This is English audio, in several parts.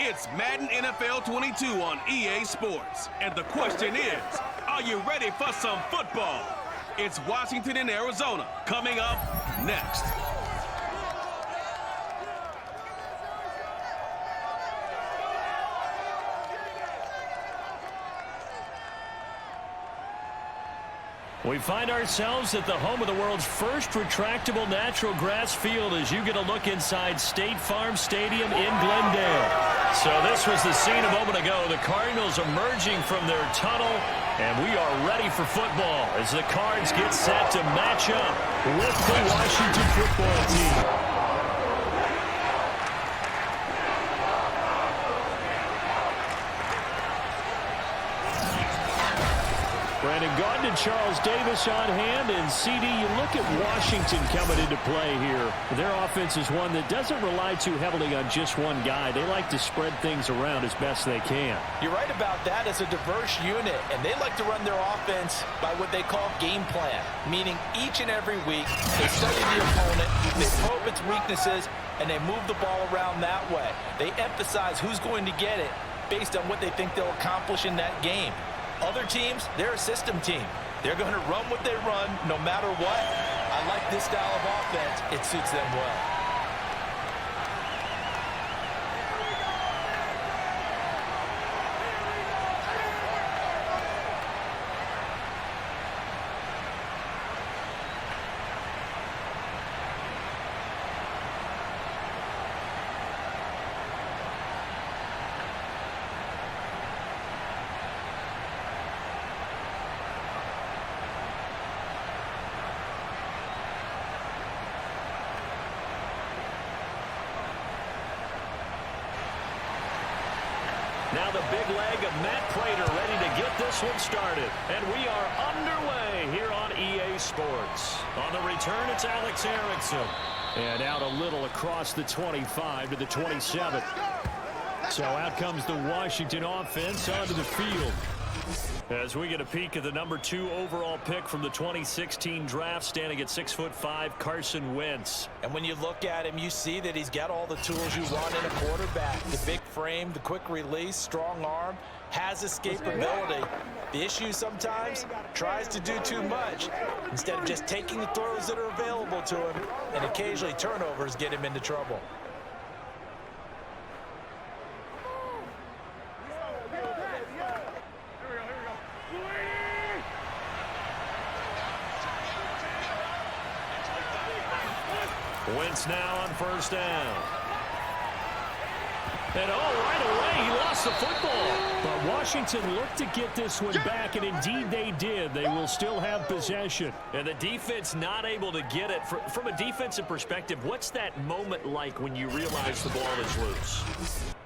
It's Madden NFL 22 on EA Sports. And the question is, are you ready for some football? It's Washington and Arizona coming up next. We find ourselves at the home of the world's first retractable natural grass field as you get a look inside State Farm Stadium in Glendale. So this was the scene a moment ago. The Cardinals emerging from their tunnel, and we are ready for football as the Cards get set to match up with the Washington football team. Brandon Gaudin and Charles Davis on hand, and CD, you look at Washington coming into play here. Their offense is one that doesn't rely too heavily on just one guy. They like to spread things around as best they can. You're right about that. It's a diverse unit, and they like to run their offense by what they call game plan, meaning each and every week they study the opponent, they probe its weaknesses, and they move the ball around that way. They emphasize who's going to get it based on what they think they'll accomplish in that game. Other teams, they're a system team. They're going to run what they run no matter what. I like this style of offense. It suits them well. Now the big leg of Matt Prater ready to get this one started. And we are underway here on EA Sports. On the return, it's Alex Erickson. And out a little across the 25 to the 27. So out comes the Washington offense onto the field. As we get a peek at the number 2 overall pick from the 2016 draft, standing at 6'5", Carson Wentz. And when you look at him, you see that he's got all the tools you want in a quarterback. The big frame, the quick release, strong arm, has escapability. The issue sometimes tries to do too much instead of just taking the throws that are available to him, and occasionally turnovers get him into trouble. Wentz now on first down. And right away, he lost the football. But Washington looked to get this one back, and indeed they did. They will still have possession. And the defense not able to get it. From a defensive perspective, what's that moment like when you realize the ball is loose?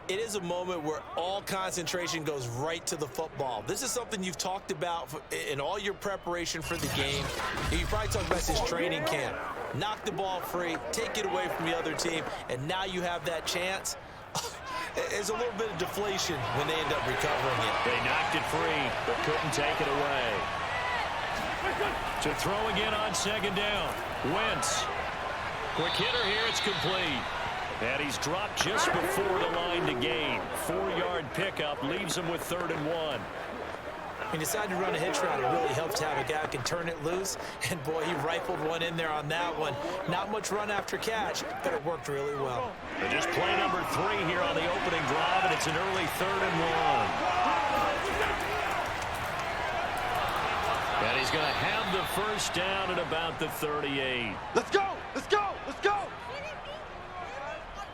It is a moment where all concentration goes right to the football. This is something you've talked about in all your preparation for the game. You probably talked about this training camp. Knock the ball free, take it away from the other team, and now you have that chance. There's a little bit of deflation when they end up recovering it. They knocked it free, but couldn't take it away. To throw again on second down. Wentz. Quick hitter here, it's complete. And he's dropped just before the line to gain. 4-yard pickup leaves him with 3rd and 1. He decided to run a hitch route. It really helps to have a guy who can turn it loose. And, boy, he rifled one in there on that one. Not much run after catch, but it worked really well. And just play number 3 here on the opening drive, and it's an early 3rd and 1. And he's going to have the first down at about the 38. Let's go! Let's go! Let's go!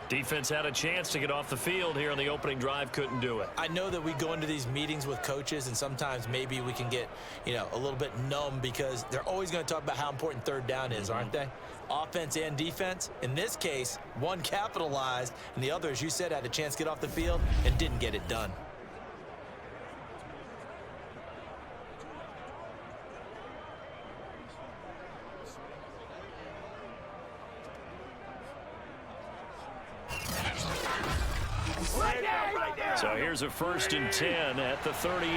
Defense had a chance to get off the field here on the opening drive, couldn't do it. I know that we go into these meetings with coaches, and sometimes maybe we can get, a little bit numb because they're always going to talk about how important third down is, aren't they? Offense and defense. In this case, one capitalized, and the other, as you said, had a chance to get off the field and didn't get it done. So here's a 1st and 10 at the 38.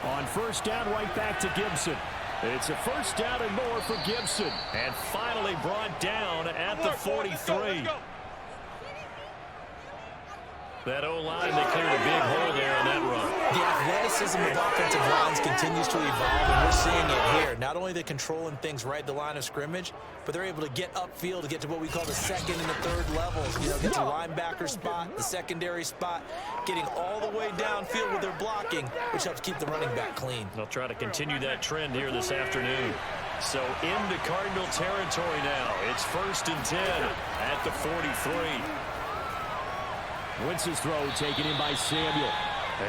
On first down, right back to Gibson. It's a first down and more for Gibson. And finally brought down at the 43. That O-line, they cleared a big hole there on that run. The athleticism of offensive lines continues to evolve, and we're seeing it here. Not only are they controlling things right at the line of scrimmage, but they're able to get upfield to get to what we call the second and the third levels. You know, get to the linebacker spot, the secondary spot, getting all the way downfield with their blocking, which helps keep the running back clean. They'll try to continue that trend here this afternoon. So into Cardinal territory now. It's 1st and 10 at the 43. Wentz's throw taken in by Samuel.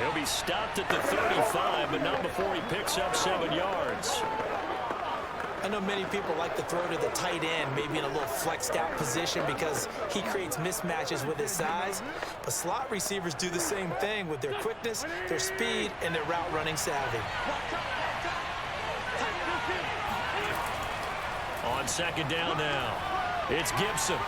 He'll be stopped at the 35, but not before he picks up 7 yards. I know many people like to throw to the tight end, maybe in a little flexed out position because he creates mismatches with his size. But slot receivers do the same thing with their quickness, their speed, and their route running savvy. On 2nd down now, it's Gibson.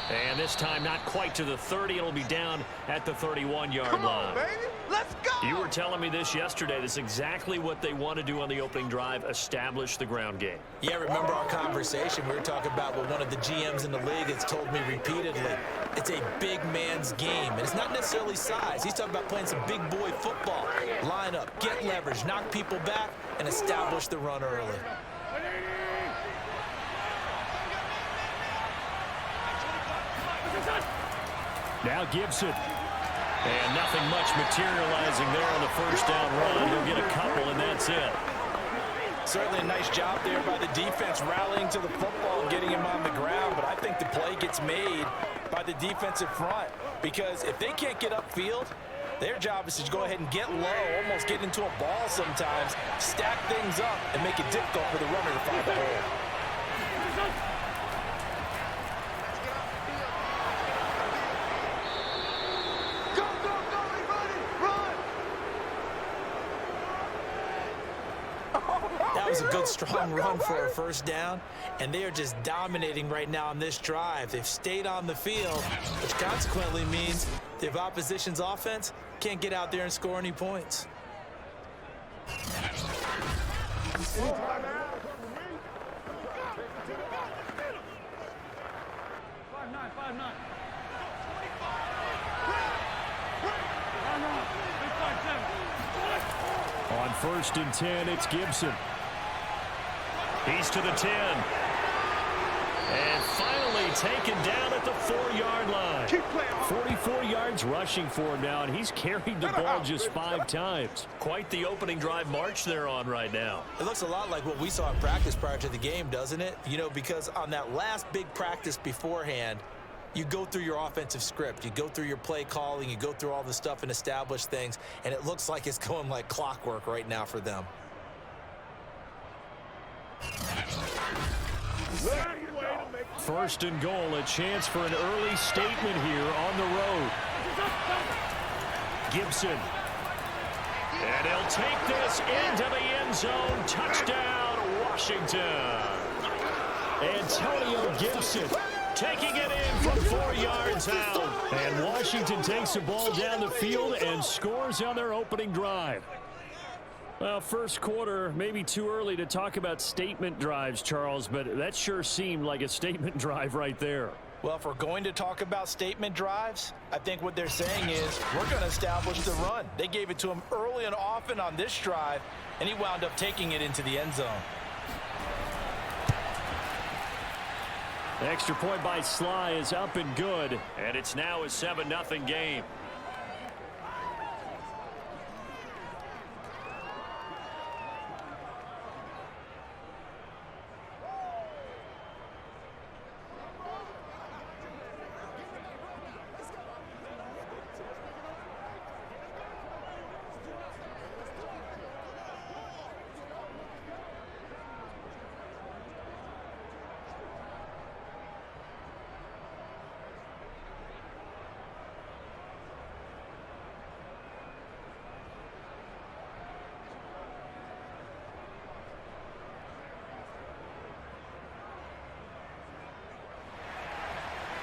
And this time not quite to the 30. It'll be down at the 31-yard line. Baby, let's go! You were telling me this yesterday. This is exactly what they want to do on the opening drive, establish the ground game. Yeah, remember our conversation? We were talking about what one of the GMs in the league has told me repeatedly. It's a big man's game, and it's not necessarily size. He's talking about playing some big boy football. Line up, get leverage, knock people back, and establish the run early. Now Gibson. And nothing much materializing there on the first down run. He'll get a couple, and that's it. Certainly a nice job there by the defense rallying to the football and getting him on the ground, but I think the play gets made by the defensive front because if they can't get upfield, their job is to go ahead and get low, almost get into a ball sometimes, stack things up, and make it difficult for the runner to find the hole. That was a good, strong run for a first down, and they are just dominating right now on this drive. They've stayed on the field, which consequently means the opposition's offense can't get out there and score any points. On 1st and 10, it's Gibson. He's to the 10. And finally taken down at the 4-yard line. 44 yards rushing for him now, and he's carried the ball just 5 times. Quite the opening drive march they're on right now. It looks a lot like what we saw in practice prior to the game, doesn't it? You know, because on that last big practice beforehand, you go through your offensive script. You go through your play calling. You go through all the stuff and establish things, and it looks like it's going like clockwork right now for them. First and goal, a chance for an early statement here on the road. Gibson. And he'll take this into the end zone. Touchdown, Washington. Antonio Gibson taking it in from 4 yards out. And Washington takes the ball down the field and scores on their opening drive. Well, first quarter, maybe too early to talk about statement drives, Charles, but that sure seemed like a statement drive right there. Well, if we're going to talk about statement drives, I think what they're saying is we're going to establish the run. They gave it to him early and often on this drive, and he wound up taking it into the end zone. The extra point by Sly is up and good. And it's now a 7-0 game.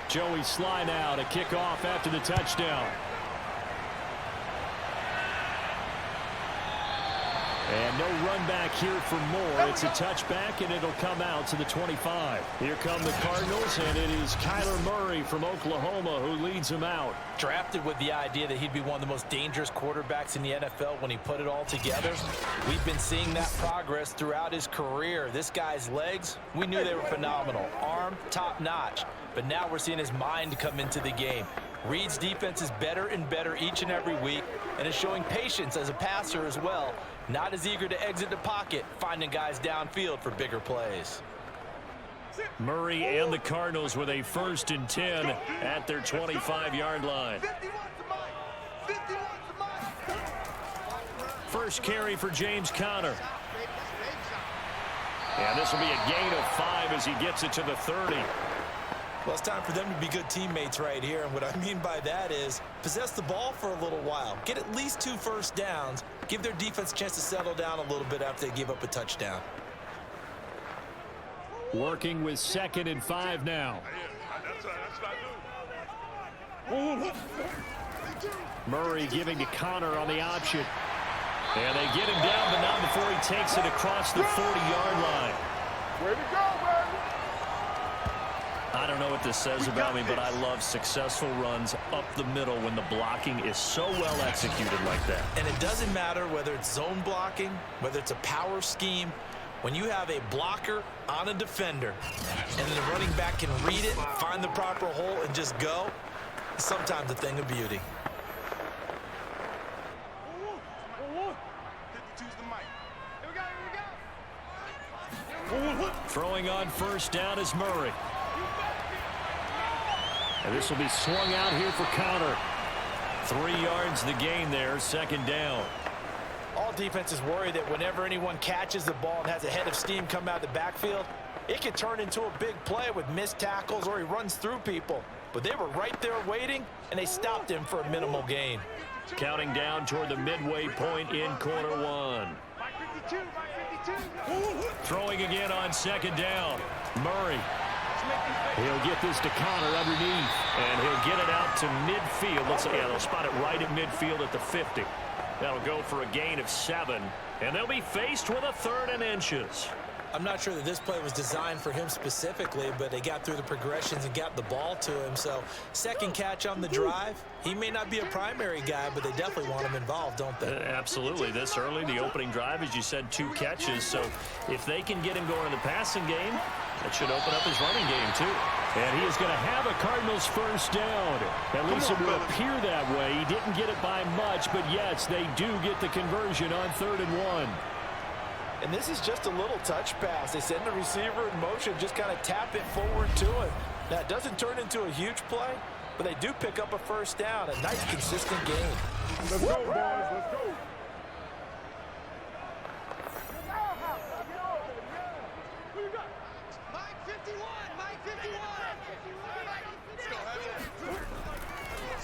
Joey Sly now to kick off after the touchdown. And no run back here for more. It's a touchback, and it'll come out to the 25. Here come the Cardinals, and it is Kyler Murray from Oklahoma who leads them out. Drafted with the idea that he'd be one of the most dangerous quarterbacks in the NFL when he put it all together. We've been seeing that progress throughout his career. This guy's legs, we knew they were phenomenal. Arm, top-notch. But now we're seeing his mind come into the game. Reed's defense is better and better each and every week, and is showing patience as a passer as well. Not as eager to exit the pocket, finding guys downfield for bigger plays. Murray and the Cardinals with a 1st and 10 at their 25-yard line. First carry for James Conner. And this will be a gain of 5 as he gets it to the 30. Well, it's time for them to be good teammates right here. And what I mean by that is possess the ball for a little while. Get at least 2 first downs. Give their defense a chance to settle down a little bit after they give up a touchdown. Working with 2nd and 5 now. Murray giving to Conner on the option. And they get him down, but not before he takes it across the 40-yard line. Way to go, man! I don't know what this says about me, but I love successful runs up the middle when the blocking is so well executed like that. And it doesn't matter whether it's zone blocking, whether it's a power scheme. When you have a blocker on a defender and then the running back can read it, find the proper hole, and just go, it's sometimes a thing of beauty. Throwing on 1st down is Murray. And this will be swung out here for Conner. 3 yards the gain there, 2nd down. All defenses worry that whenever anyone catches the ball and has a head of steam come out of the backfield, it can turn into a big play with missed tackles or he runs through people. But they were right there waiting, and they stopped him for a minimal gain. Counting down toward the midway point in quarter 1. Throwing again on 2nd down. Murray. He'll get this to Conner underneath, and he'll get it out to midfield. Let's say, yeah, they'll spot it right at midfield at the 50. That'll go for a gain of 7, and they'll be faced with a 3rd and inches. I'm not sure that this play was designed for him specifically, but they got through the progressions and got the ball to him. So 2nd catch on the drive. He may not be a primary guy, but they definitely want him involved, don't they? Absolutely. This early, the opening drive, as you said, 2 catches. So if they can get him going in the passing game, that should open up his running game, too. And he is going to have a Cardinals 1st down. At least it would appear that way. He didn't get it by much, but yes, they do get the conversion on 3rd and 1. And this is just a little touch pass. They send the receiver in motion, just kind of tap it forward to him. Now, it doesn't turn into a huge play, but they do pick up a 1st down. A nice, consistent gain. Let's go, boys. Let's go.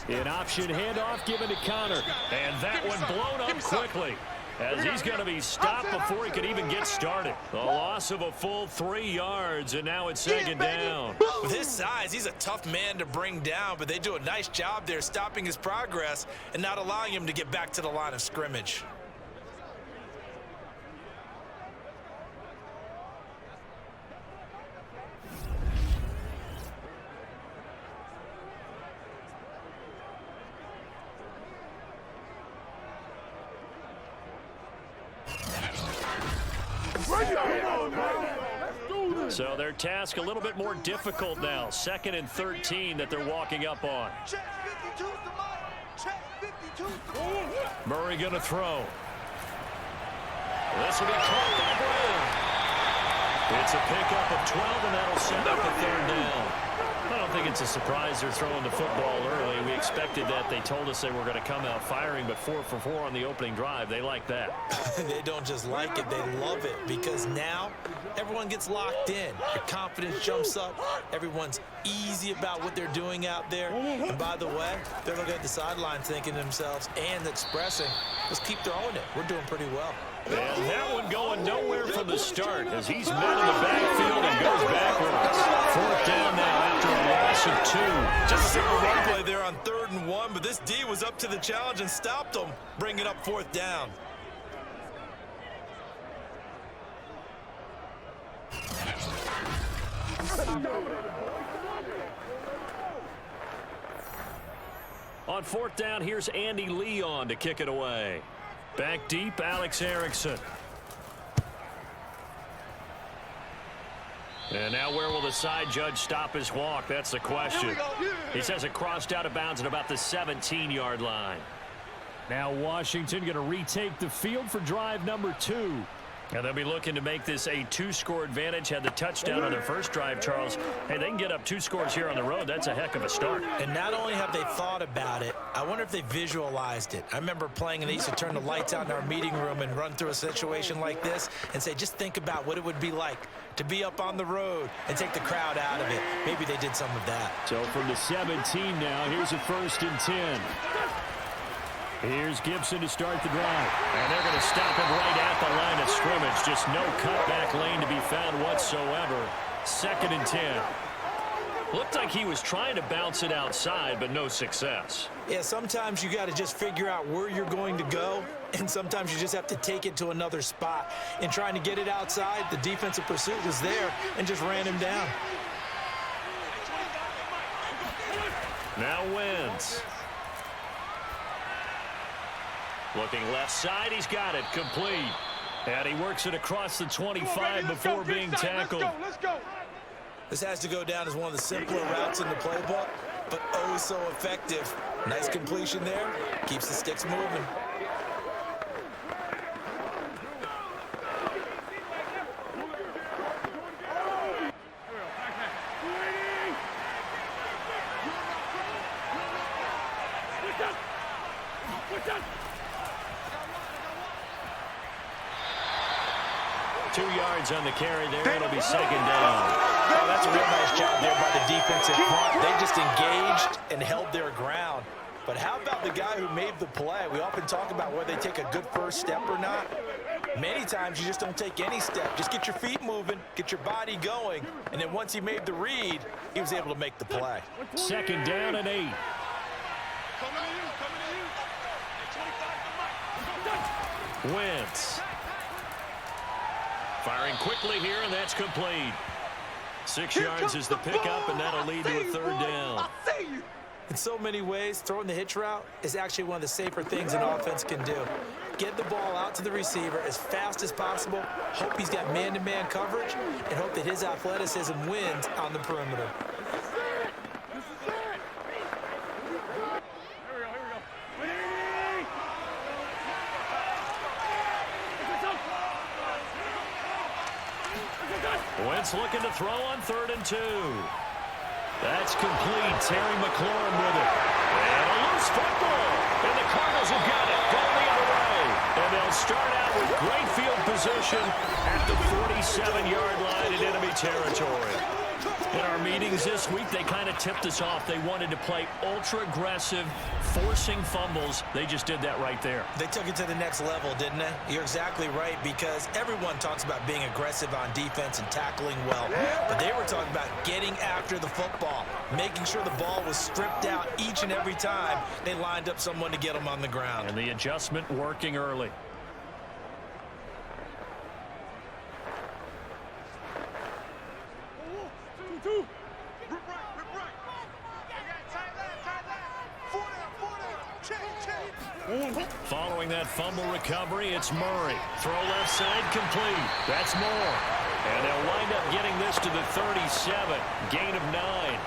An option handoff given to Conner. And that one blown up quickly, as he's going to be stopped before he could even get started. The loss of a full 3 yards, and now it's 2nd down. With his size, he's a tough man to bring down, but they do a nice job there stopping his progress and not allowing him to get back to the line of scrimmage. So their task a little bit more difficult now. 2nd and 13 that they're walking up on. Murray going to throw. This will be caught by Brown. It's a pickup of 12, and that'll set up the 3rd down. I don't think it's a surprise they're throwing the football early. We expected that. They told us they were going to come out firing, but 4 for 4 on the opening drive. They like that. They don't just like it, they love it, because now everyone gets locked in. Their confidence jumps up. Everyone's easy about what they're doing out there. And by the way, they're looking at the sideline thinking to themselves and expressing, let's keep throwing it. We're doing pretty well. And that one going nowhere from the start as he's met in the backfield and goes backwards. 4th down now after a loss of 2. Just a simple run play there on 3rd and 1, but this D was up to the challenge and stopped them, bringing up 4th down. On fourth down, here's Andy Leon to kick it away. Back deep, Alex Erickson. And now where will the side judge stop his walk? That's the question. He says it crossed out of bounds at about the 17-yard line. Now Washington going to retake the field for drive number 2. And they'll be looking to make this a 2-score advantage. Had the touchdown on their first drive, Charles. Hey, they can get up 2 scores here on the road. That's a heck of a start. And not only have they thought about it, I wonder if they visualized it. I remember playing and they used to turn the lights out in our meeting room and run through a situation like this and say, just think about what it would be like to be up on the road and take the crowd out of it. Maybe they did some of that. So from the 17 now, here's a 1st and 10. Here's Gibson to start the drive. And they're going to stop it right at the line of scrimmage. Just no cutback lane to be found whatsoever. 2nd and 10. Looked like he was trying to bounce it outside, but no success. Yeah, sometimes you got to just figure out where you're going to go, and sometimes you just have to take it to another spot. In trying to get it outside, the defensive pursuit was there and just ran him down. Now Wentz. Looking left side, he's got it, complete. And he works it across the 25 before being tackled. Let's go. This has to go down as one of the simpler routes in the playbook, but oh so effective. Nice completion there, keeps the sticks moving. On the carry there, it'll be 2nd down. Oh, that's a real nice job there by the defensive front. They just engaged and held their ground. But how about the guy who made the play? We often talk about whether they take a good first step or not. Many times you just don't take any step. Just get your feet moving, get your body going, and then once he made the read, he was able to make the play. 2nd down and 8. Wentz. Firing quickly here, and that's complete. 6 yards is the pickup, and that'll lead to a 3rd down. In so many ways, throwing the hitch route is actually one of the safer things an offense can do. Get the ball out to the receiver as fast as possible, hope he's got man-to-man coverage, and hope that his athleticism wins on the perimeter. Wentz looking to throw on 3rd and 2. That's complete. Terry McLaurin with it. And a loose football. And the Cardinals have got it. Going the other way. And they'll start out with great field position at the 47-yard line in enemy territory. In our meetings this week, they kind of tipped us off. They wanted to play ultra-aggressive, forcing fumbles. They just did that right there. They took it to the next level, didn't they? You're exactly right, because everyone talks about being aggressive on defense and tackling well. But they were talking about getting after the football, making sure the ball was stripped out each and every time they lined up someone to get them on the ground. And the adjustment working early. Following that fumble recovery, it's Murray. Throw left side complete. That's more. And they'll wind up getting this to the 37. Gain of 9.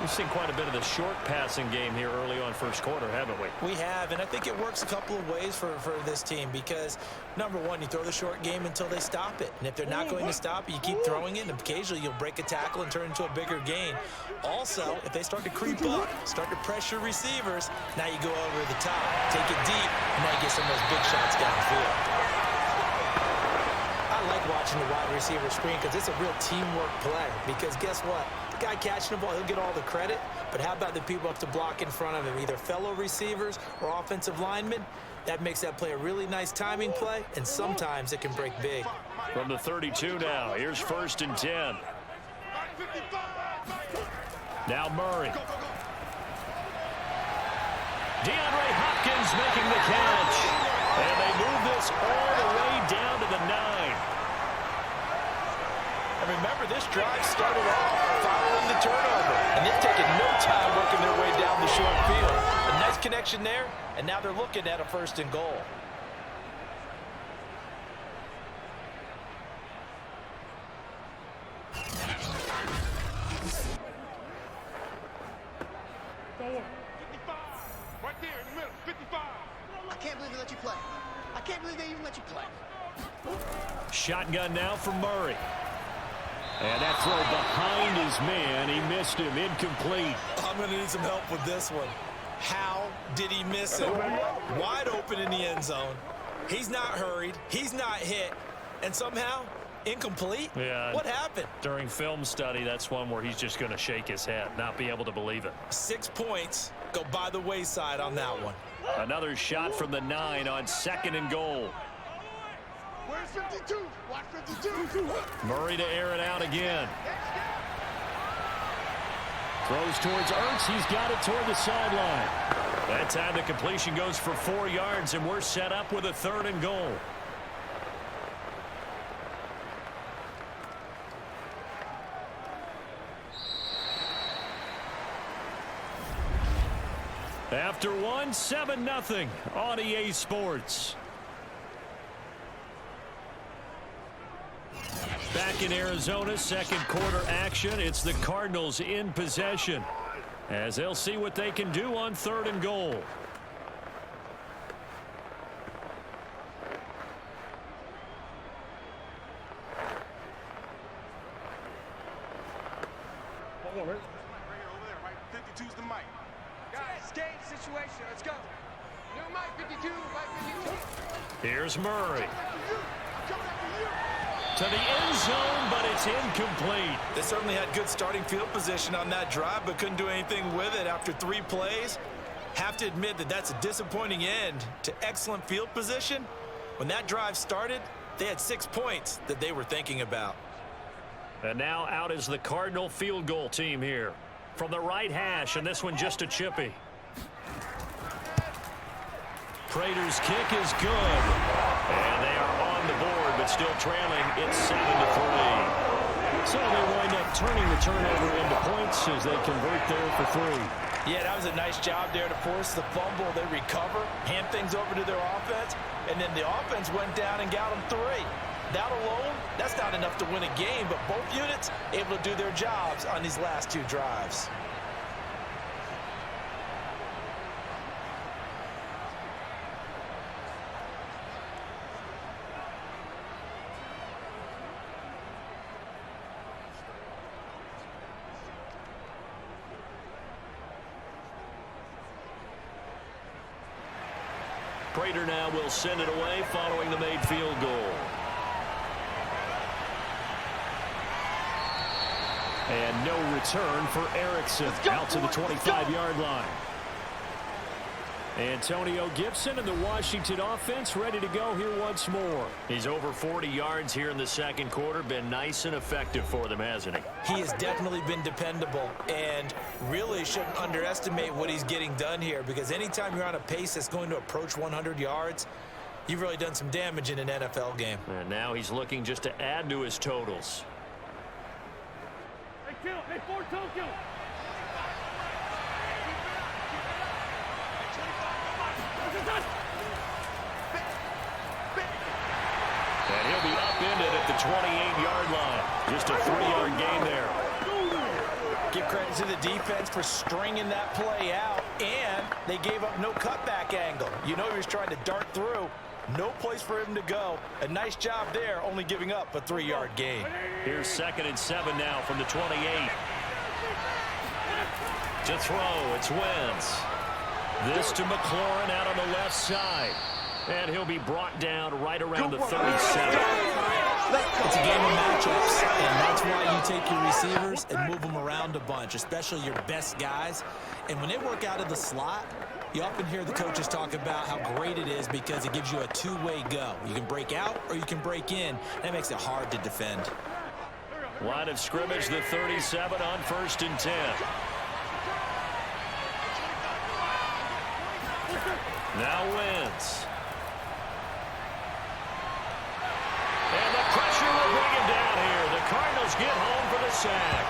We've seen quite a bit of the short passing game here early on first quarter, haven't we? We have, and I think it works a couple of ways for this team because, number one, you throw the short game until they stop it. And if they're not going to stop it, you keep throwing it, and occasionally you'll break a tackle and turn it into a bigger gain. Also, if they start to creep up, start to pressure receivers, now you go over the top, take it deep, and now you get some of those big shots downfield. I like watching the wide receiver screen because it's a real teamwork play because guess what? The guy catching the ball, he'll get all the credit, but how about the people up to block in front of him, either fellow receivers or offensive linemen? That makes that play a really nice timing play, and sometimes it can break big. From the 32 now, here's 1st and 10. Now Murray. DeAndre Hopkins making the catch. And they move this all the way down to the 9. And remember, this drive started off following the turnover. And they've taken no time working their way down the short field. A nice connection there, and now they're looking at a 1st and goal. Right there in the middle, 55. I can't believe they let you play. I can't believe they even let you play. Shotgun now from Murray. And that throw behind his man. He missed him. Incomplete. I'm going to need some help with this one. How did he miss it? Wide open in the end zone. He's not hurried. He's not hit. And somehow, incomplete? Yeah. What happened? During film study, that's one where he's just going to shake his head, not be able to believe it. 6 points go by the wayside on that one. Another shot from the 9 on 2nd and goal. Where's 52? Watch 52. Murray to air it out again. Throws towards Ertz. He's got it toward the sideline. That time the completion goes for 4 yards, and we're set up with a 3rd and goal. After 1, 7-0 on EA Sports. Back in Arizona, 2nd quarter action. It's the Cardinals in possession as they'll see what they can do on 3rd and goal. Bring it over there, right? 52's the mic. Guys, game situation. Let's go. New mic 52, mic 52. Here's Murray. Coming after you. To the end zone, but it's incomplete. They certainly had good starting field position on that drive, but couldn't do anything with it after 3 plays. Have to admit that that's a disappointing end to excellent field position. When that drive started, they had 6 points that they were thinking about. And now out is the Cardinal field goal team here. From the right hash, and this one just a chippy. Prater's kick is good. And they are on the board, but still trailing. It's 7-3. So they wind up turning the turnover into points as they convert there for 3. Yeah, that was a nice job there to force the fumble. They recover, hand things over to their offense, and then the offense went down and got them 3. That alone, that's not enough to win a game, but both units able to do their jobs on these last 2 drives. Prater now will send it away following the made field goal. And no return for Erickson out to the 25-yard line. Antonio Gibson and the Washington offense ready to go here once more. He's over 40 yards here in the 2nd quarter. Been nice and effective for them, hasn't he? He has definitely been dependable and really shouldn't underestimate what he's getting done here, because anytime you're on a pace that's going to approach 100 yards, you've really done some damage in an NFL game. And now he's looking just to add to his totals. Hey, Ford Tokyo. And he'll be upended at the 28-yard line. Just a 3-yard gain there. Give credit to the defense for stringing that play out, and they gave up no cutback angle. You know he was trying to dart through. No place for him to go. A nice job there, only giving up a 3-yard gain. Here's 2nd and 7 now from the 28. To throw, it's Wentz. This to McLaurin out on the left side. And he'll be brought down right around the 37. It's a game of matchups, and that's why you take your receivers and move them around a bunch, especially your best guys. And when they work out of the slot, you often hear the coaches talk about how great it is because it gives you a 2-way go. You can break out or you can break in. That makes it hard to defend. Line of scrimmage, the 37 on 1st and 10. Now Wentz. And the Pressure will bring him down here. The Cardinals get home for the sack.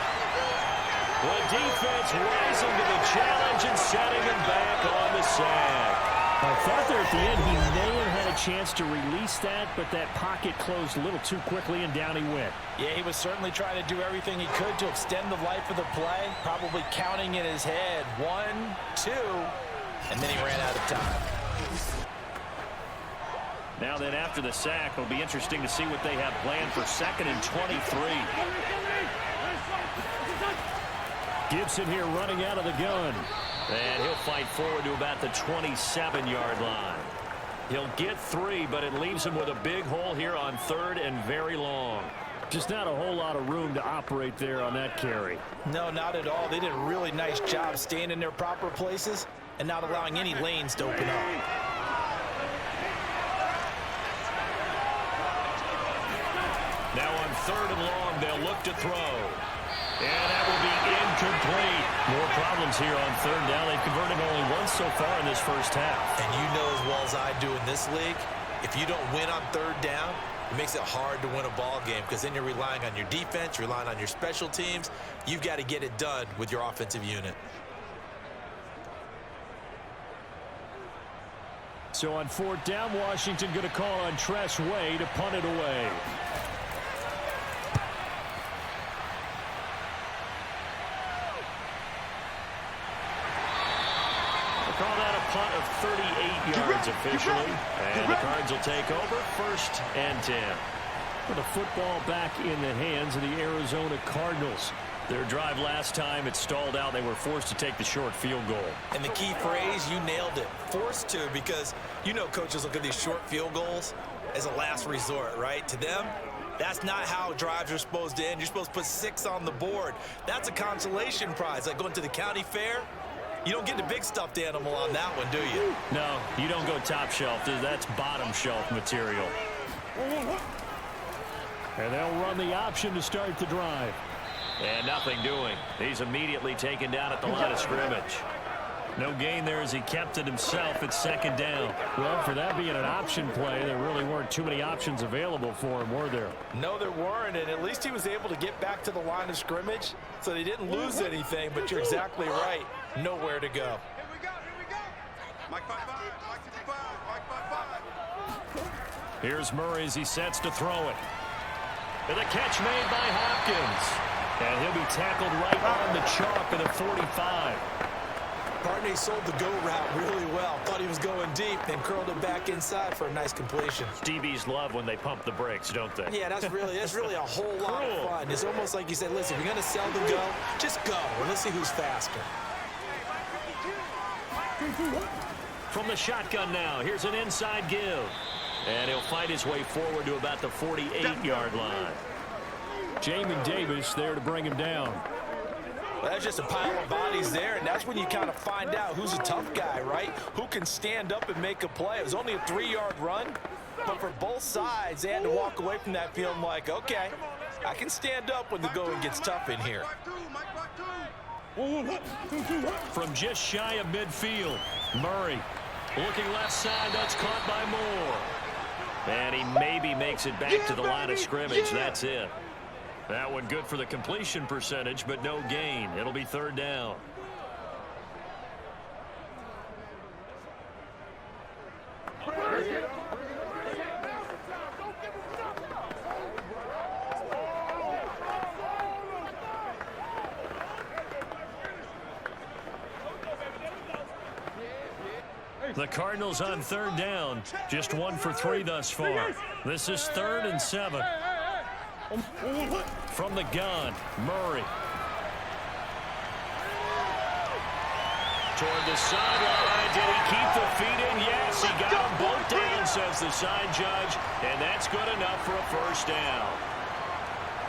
The defense rising to the challenge and setting him back on the sack. I thought there at the end he may have had a chance to release that, but that pocket closed a little too quickly, and down he went. Yeah, he was certainly trying to do everything he could to extend the life of the play, probably counting in his head 1, 2, and then he ran out of time. Now then, after the sack, it'll be interesting to see what they have planned for 2nd and 23. Gibson here running out of the gun. And he'll fight forward to about the 27-yard line. He'll get 3, but it leaves him with a big hole here on 3rd and very long. Just not a whole lot of room to operate there on that carry. No, not at all. They did a really nice job staying in their proper places and not allowing any lanes to open up. Now on 3rd and long, they'll look to throw. And that will be incomplete. More problems here on 3rd down. They've converted only once so far in this first half. And you know as well as I do in this league, if you don't win on 3rd down, it makes it hard to win a ball game because then you're relying on your defense, you're relying on your special teams. You've got to get it done with your offensive unit. So on 4th down, Washington going to call on Tress Way to punt it away. Call that a punt of 38 yards officially. And the Cards will take over 1st and 10. With the football back in the hands of the Arizona Cardinals. Their drive last time, it stalled out. They were forced to take the short field goal. And the key phrase, you nailed it. Forced to, because you know coaches look at these short field goals as a last resort, right? To them, that's not how drives are supposed to end. You're supposed to put 6 on the board. That's a consolation prize, like going to the county fair. You don't get the big stuffed animal on that one, do you? No, you don't go top shelf. That's bottom shelf material. And they'll run the option to start the drive. And nothing doing. He's immediately taken down at the line of scrimmage. No gain there as he kept it himself at 2nd down. Well, for that being an option play, there really weren't too many options available for him, were there? No, there weren't, and at least he was able to get back to the line of scrimmage, so they didn't lose anything, but you're exactly right. Nowhere to go. Here we go. Mike 5-5, Mike 55, Mike 5-5. Here's Murray as he sets to throw it. And the catch made by Hopkins. And he'll be tackled right on the chalk of the 45. Partney sold the go route really well. Thought he was going deep, then curled it back inside for a nice completion. DBs love when they pump the brakes, don't they? Yeah, that's really a whole lot of fun. It's almost like you said, listen, if you're going to sell the go, just go. And let's see who's faster. From the shotgun now, here's an inside give. And he'll fight his way forward to about the 48-yard line. Jamin Davis there to bring him down. Well, that's just a pile of bodies there, and that's when you kind of find out who's a tough guy, right? Who can stand up and make a play. It was only a 3-yard run, but for both sides, they had to walk away from that field like, okay, I can stand up when the going gets tough in here. From just shy of midfield, Murray looking left side. That's caught by Moore. And he maybe makes it back to the line of scrimmage. That's it. That one good for the completion percentage, but no gain. It'll be 3rd down. The Cardinals on 3rd down. Just 1 for 3 thus far. This is 3rd and 7. From the gun, Murray. Toward the sideline. Did he keep the feet in? Yes, he got them both down, says the side judge. And that's good enough for a 1st down.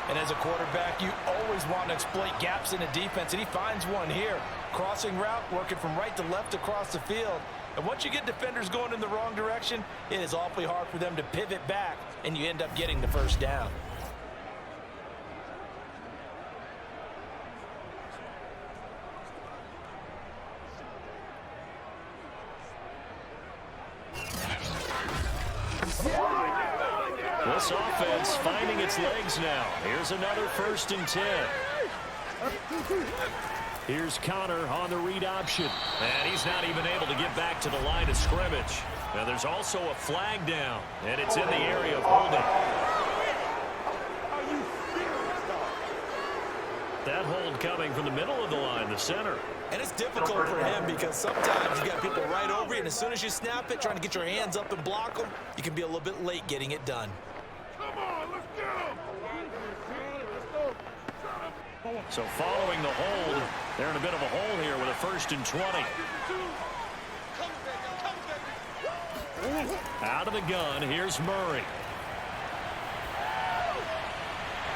And as a quarterback, you always want to exploit gaps in the defense, and he finds one here. Crossing route, working from right to left across the field. And once you get defenders going in the wrong direction, it is awfully hard for them to pivot back, and you end up getting the 1st down. This offense finding its legs now. Here's another 1st and 10. Here's Connor on the read option. And he's not even able to get back to the line of scrimmage. Now there's also a flag down, and it's in the area of holding. That hold coming from the middle of the line, the center. And it's difficult for him because sometimes you got people right over you, and as soon as you snap it, trying to get your hands up and block them, you can be a little bit late getting it done. Come on, let's go. So following the hold, they're in a bit of a hole here with a 1st and 20. Out of the gun, here's Murray.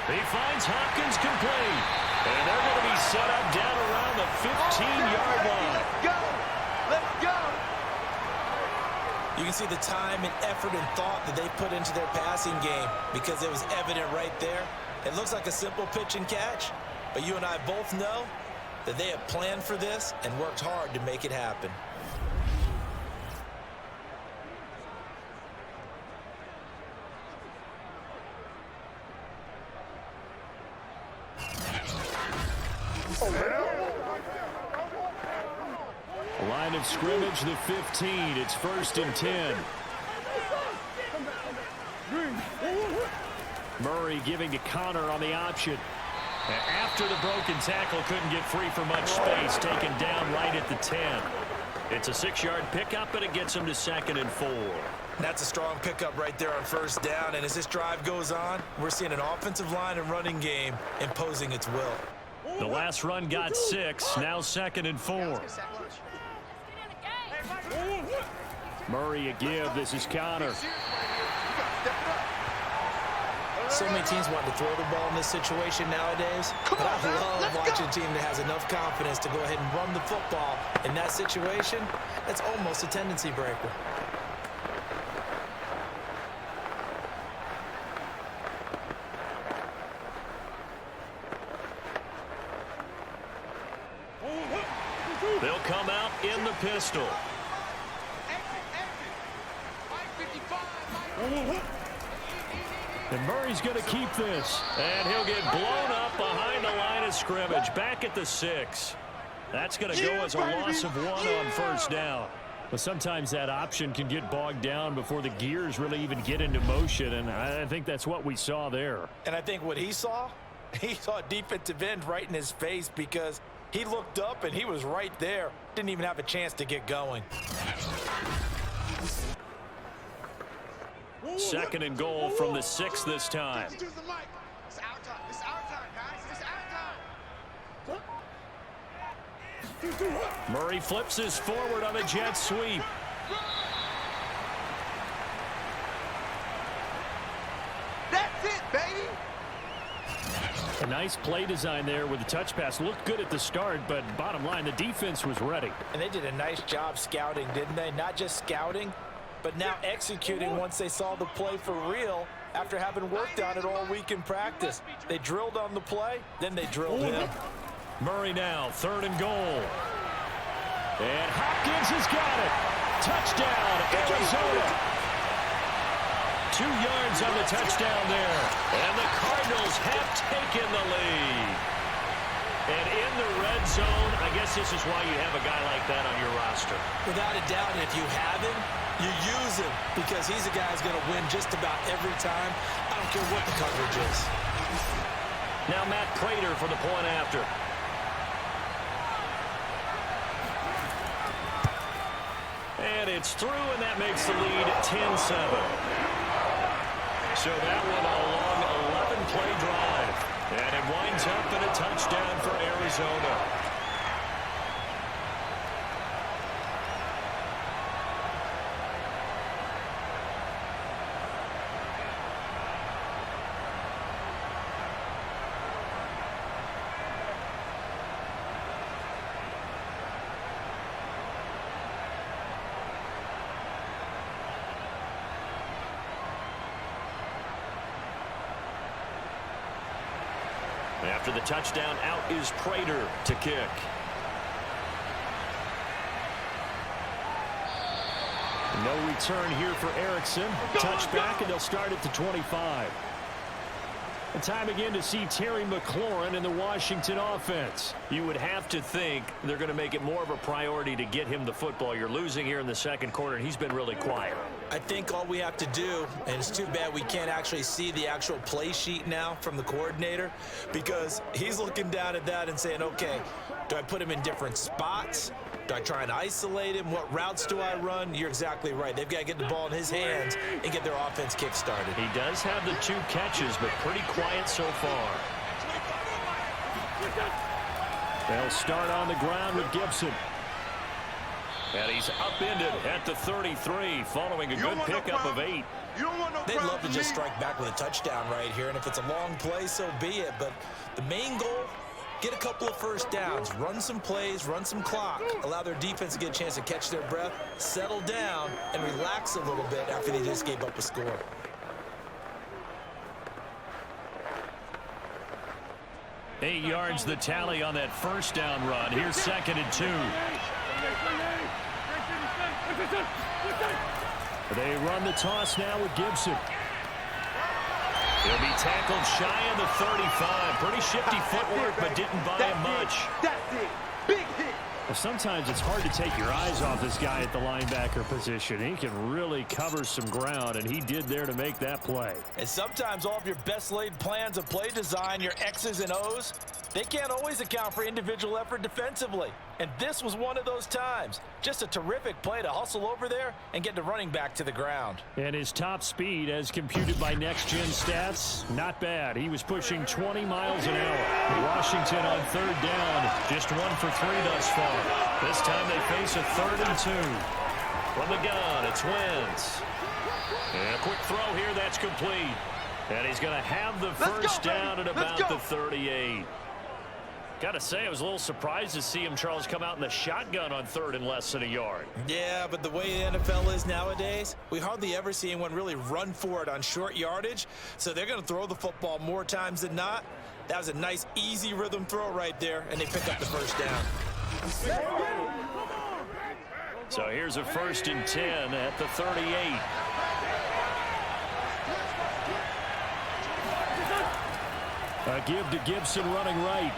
He finds Hopkins complete. And they're going to be set up down around the 15-yard line. Let's go. Let's go. You can see the time and effort and thought that they put into their passing game because it was evident right there. It looks like a simple pitch and catch, but you and I both know that they have planned for this and worked hard to make it happen. Line of scrimmage, the 15. It's 1st and 10. Murray giving to Connor on the option. After the broken tackle, couldn't get free for much space, taken down right at the 10. It's a 6-yard pickup, but it gets him to 2nd and 4. That's a strong pickup right there on 1st down, and as this drive goes on, we're seeing an offensive line and running game imposing its will. The last run got 6, now 2nd and 4. Murray a give, this is Connor. So many teams want to throw the ball in this situation nowadays, but I love watching a team that has enough confidence to go ahead and run the football. In that situation, that's almost a tendency breaker. They'll come out in the pistol. And Murray's going to keep this. And he'll get blown up behind the line of scrimmage. Back at the 6. That's going to go as a loss of 1 on 1st down. But sometimes that option can get bogged down before the gears really even get into motion. And I think that's what we saw there. And I think what he saw a defensive end right in his face because he looked up and he was right there. Didn't even have a chance to get going. 2nd and goal from the 6 this time. It's our time. It's our time, guys. It's our time. Murray flips his forward on a jet sweep. That's it, baby. A nice play design there with the touch pass. Looked good at the start, but bottom line, the defense was ready. And they did a nice job scouting, didn't they? Not just scouting, but now executing once they saw the play for real after having worked on it all week in practice. They drilled on the play, then they drilled him. Murray now, 3rd and goal. And Hopkins has got it. Touchdown, Arizona. 2 yards on the touchdown there. And the Cardinals have taken the lead. And in the red zone, I guess this is why you have a guy like that on your roster. Without a doubt, and if you have him, you use him because he's a guy who's going to win just about every time. I don't care what the coverage is. Now Matt Prater for the point after. And it's through, and that makes the lead 10-7. So that one a long 11-play drive. And it winds up in a touchdown for Arizona. After the touchdown, out is Prater to kick. No return here for Erickson. Touchback, and they'll start at the 25. And time again to see Terry McLaurin in the Washington offense. You would have to think they're going to make it more of a priority to get him the football. You're losing here in the second quarter, and he's been really quiet. I think all we have to do, and it's too bad we can't actually see the actual play sheet now from the coordinator, because he's looking down at that and saying, okay, do I put him in different spots? Do I try and isolate him? What routes do I run? You're exactly right. They've got to get the ball in his hands and get their offense kick-started. He does have the 2 catches, but pretty quiet so far. They'll start on the ground with Gibson. And he's upended at the 33, following a good pickup of 8. They'd love to just strike back with a touchdown right here, and if it's a long play, so be it. But the main goal, get a couple of first downs, run some plays, run some clock, allow their defense to get a chance to catch their breath, settle down, and relax a little bit after they just gave up a score. Eight yards the tally on that first down run. Here's 2nd and 2. They run the toss now with Gibson. He'll be tackled shy of the 35. Pretty shifty footwork, but didn't buy him much. That's it. Big hit. Well, sometimes it's hard to take your eyes off this guy at the linebacker position. He can really cover some ground, and he did there to make that play. And sometimes all of your best laid plans of play design, your X's and O's, they can't always account for individual effort defensively. And this was one of those times. Just a terrific play to hustle over there and get the running back to the ground. And his top speed, as computed by Next Gen Stats, not bad. He was pushing 20 miles an hour. Washington on 3rd down, just 1 for 3 thus far. This time they face a 3rd and 2. From the gun, it's Wentz. And a quick throw here, that's complete. And he's going to have the first down at about the 38. Got to say, I was a little surprised to see him, Charles, come out in the shotgun on 3rd and less than a yard. Yeah, but the way the NFL is nowadays, we hardly ever see anyone really run for it on short yardage. So they're going to throw the football more times than not. That was a nice, easy rhythm throw right there, and they pick up the first down. So here's a 1st and 10 at the 38. A give to Gibson running right.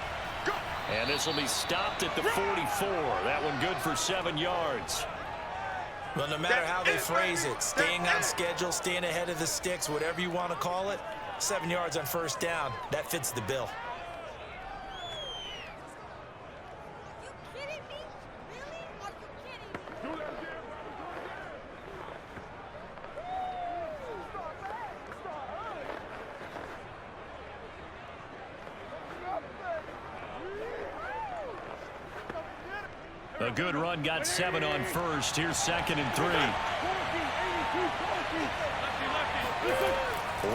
And this will be stopped at the 44. That one good for 7 yards. Well, no matter how they phrase it, staying on schedule, staying ahead of the sticks, whatever you want to call it, 7 yards on first down, that fits the bill. A good run, got 7 on first. Here's 2nd and 3.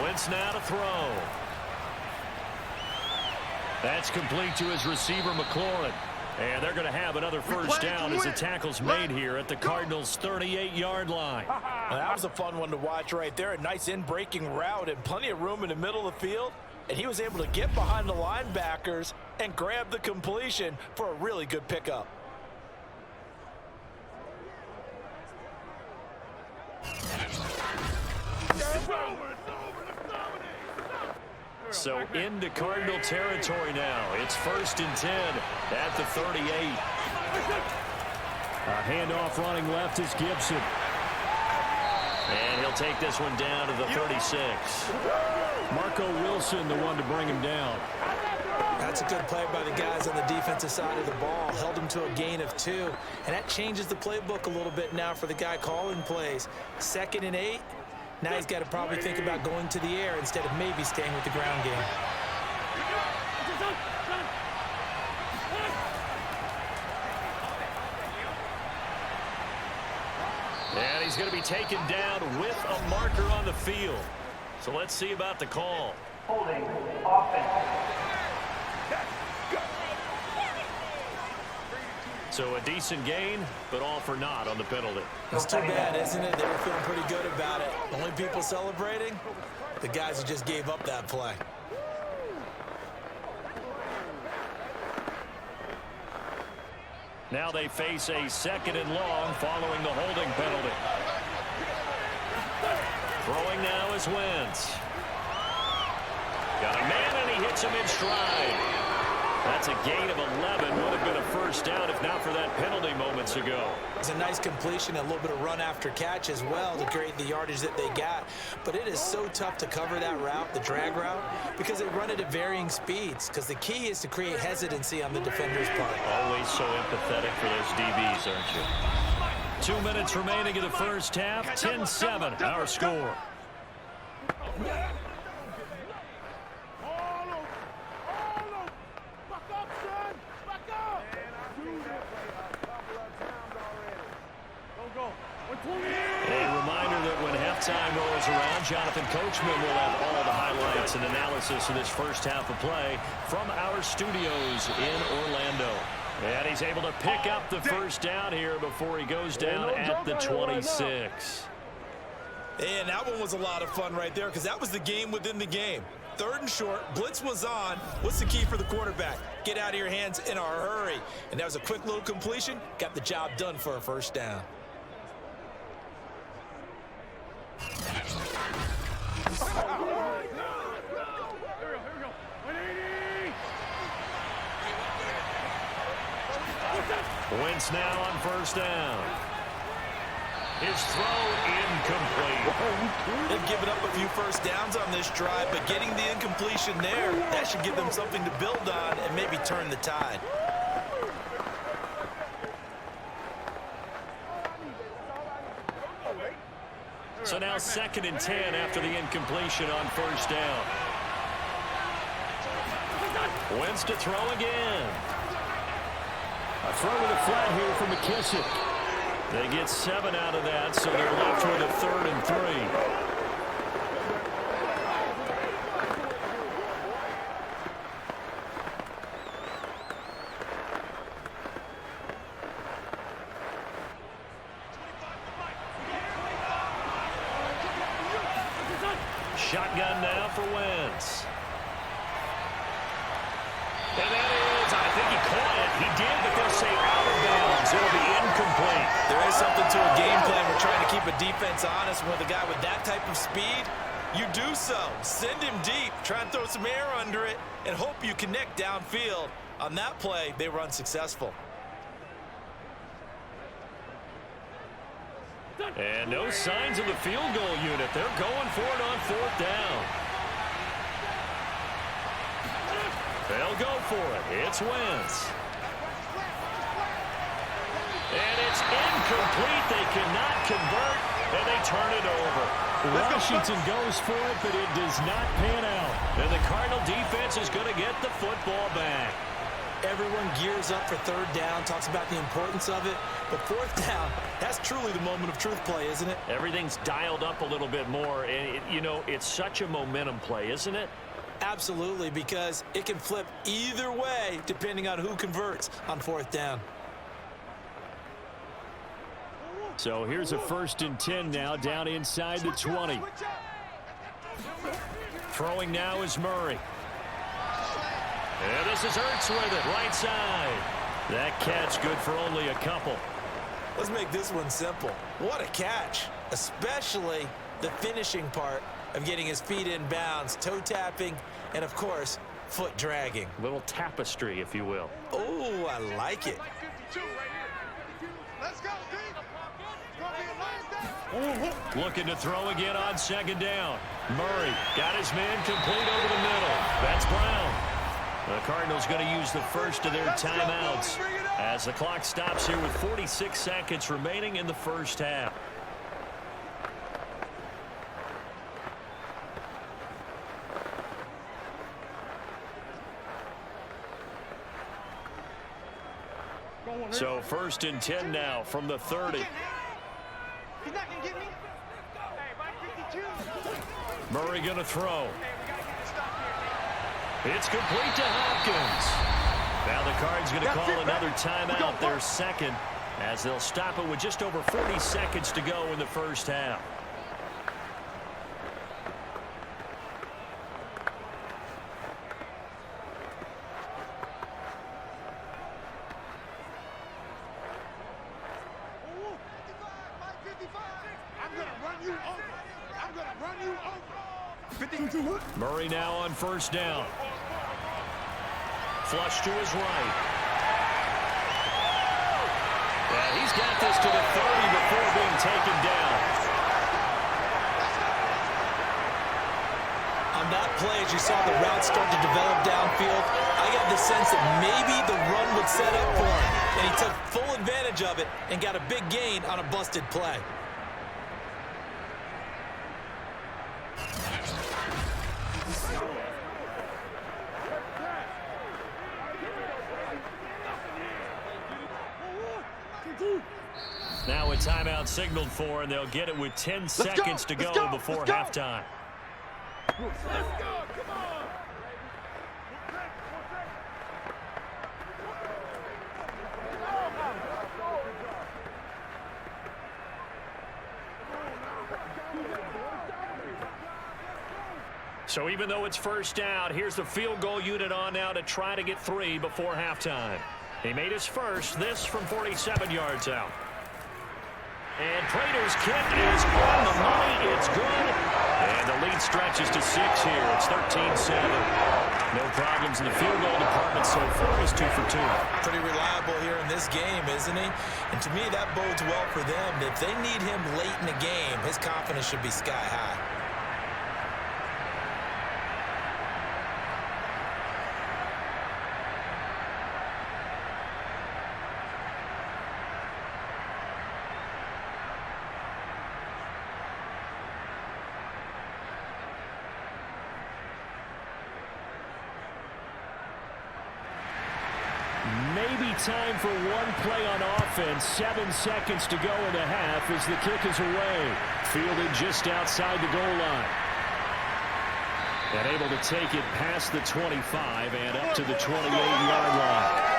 Wentz now to throw. That's complete to his receiver, McLaurin. And they're going to have another first down as the tackle's made here at the Cardinals' 38-yard line. Well, that was a fun one to watch right there. A nice in-breaking route and plenty of room in the middle of the field. And he was able to get behind the linebackers and grab the completion for a really good pickup. So into Cardinal territory now. It's 1st and 10 at the 38. A handoff running left is Gibson. And he'll take this one down to the 36. Marco Wilson, the one to bring him down. That's a good play by the guys on the defensive side of the ball. Held him to a gain of 2. And that changes the playbook a little bit now for the guy calling plays. 2nd and 8. Now he's got to probably think about going to the air instead of maybe staying with the ground game. And he's going to be taken down with a marker on the field. So let's see about the call. Holding offense. So a decent gain, but all for naught on the penalty. It's too bad, isn't it? They were feeling pretty good about it. Only people celebrating, the guys who just gave up that play. Now they face a 2nd and long following the holding penalty. Throwing now is Wentz. Got a man, and he hits him in stride. That's a gain of 11. Would have been a first down if not for that penalty moments ago. It's a nice completion, a little bit of run after catch as well to create the yardage that they got. But it is so tough to cover that route, the drag route, because they run it at varying speeds. Because the key is to create hesitancy on the defender's part. Always so empathetic for those DBs, aren't you? 2 minutes remaining in the first half. 10-7, our score. A reminder that when halftime rolls around, Jonathan Coachman will have all the highlights and analysis of this first half of play from our studios in Orlando. And he's able to pick up the first down here before he goes down at the 26. And that one was a lot of fun right there because that was the game within the game. 3rd and short, blitz was on. What's the key for the quarterback? Get out of your hands in a hurry. And that was a quick little completion. Got the job done for a first down. Wentz now on first down. His throw incomplete. They've given up a few first downs on this drive, but getting the incompletion there, that should give them something to build on and maybe turn the tide. So now 2nd and 10 after the incompletion on first down. Wentz to throw again. A throw to the flat here from McKissick. They get 7 out of that, so they're left with a 3rd and 3. Shotgun now for Wentz. And that is, I think he caught it. He did, but they'll say out of bounds. It'll be incomplete. There is something to a game plan. We're trying to keep a defense honest. With a guy with that type of speed, you do so. Send him deep. Try and throw some air under it and hope you connect downfield. On that play, they were unsuccessful. And no signs of the field goal unit. They're going for it on 4th down. They'll go for it. It's Wentz. And it's incomplete. They cannot convert, and they turn it over. Washington goes for it, but it does not pan out. And the Cardinal defense is going to get the football back. Everyone gears up for 3rd down, talks about the importance of it. But 4th down, that's truly the moment of truth play, isn't it? Everything's dialed up a little bit more. And, you know, it's such a momentum play, isn't it? Absolutely, because it can flip either way depending on who converts on 4th down. So here's a 1st and 10 now, down inside the 20. Throwing now is Murray. And this is Ertz with it, right side. That catch good for only a couple. Let's make this one simple. What a catch, especially the finishing part of getting his feet in bounds, toe tapping, and of course, foot dragging. Little tapestry, if you will. Oh, I like it. Let's go, D. Looking to throw again on 2nd down. Murray got his man complete over the middle. That's Brown. The Cardinals going to use the first of their timeouts as the clock stops here with 46 seconds remaining in the first half. So 1st and 10 now from the 30. He's not going to get me. Hey, by 52. Murray going to throw. It's complete to Hopkins. Now the Cards going to call another timeout, their 2nd, as they'll stop it with just over 40 seconds to go in the first half. I'm going to run you over. I'm going to run Murray now on first down. Flush to his right. And he's got this to the 30 before being taken down. On that play, as you saw the route start to develop downfield, I got the sense that maybe the run would set up for him. And he took full advantage of it and got a big gain on a busted play. Now a timeout signaled for, and they'll get it with 10 seconds to go before halftime. Let's go! Come on! So even though it's first down, here's the field goal unit on now to try to get 3 before halftime. He made his first, this from 47 yards out. And Prater's kick is on the money. It's good. And the lead stretches to 6 here. It's 13-7. No problems in the field goal department so far. He's 2 for 2. Pretty reliable here in this game, isn't he? And to me, that bodes well for them. If they need him late in the game, his confidence should be sky high. Maybe time for one play on offense. 7 seconds to go in the half as the kick is away. Fielded just outside the goal line. And able to take it past the 25 and up to the 28-yard line.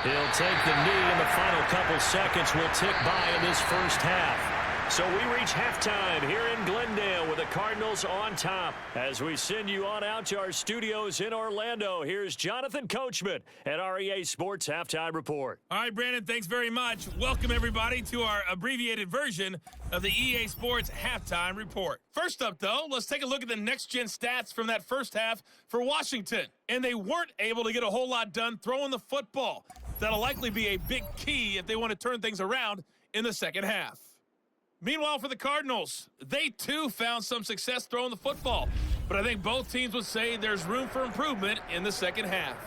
He'll take the knee, and the final couple seconds will tick by in this first half. So we reach halftime here in Glendale with the Cardinals on top. As we send you on out to our studios in Orlando, here's Jonathan Coachman at our EA Sports Halftime Report. All right, Brandon, thanks very much. Welcome, everybody, to our abbreviated version of the EA Sports Halftime Report. First up, though, let's take a look at the next-gen stats from that first half for Washington. And they weren't able to get a whole lot done throwing the football. That'll likely be a big key if they want to turn things around in the second half. Meanwhile, for the Cardinals, they too found some success throwing the football. But I think both teams would say there's room for improvement in the second half.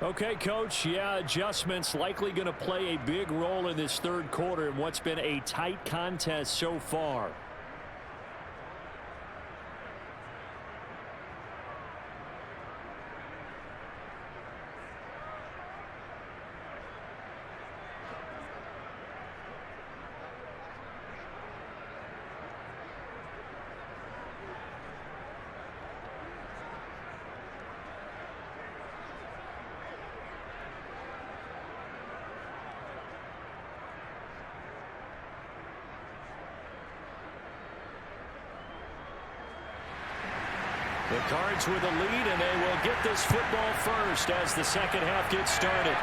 Okay, Coach, yeah, adjustments likely going to play a big role in this third quarter in what's been a tight contest so far. The Cards with a lead, and they will get this football first as the second half gets started.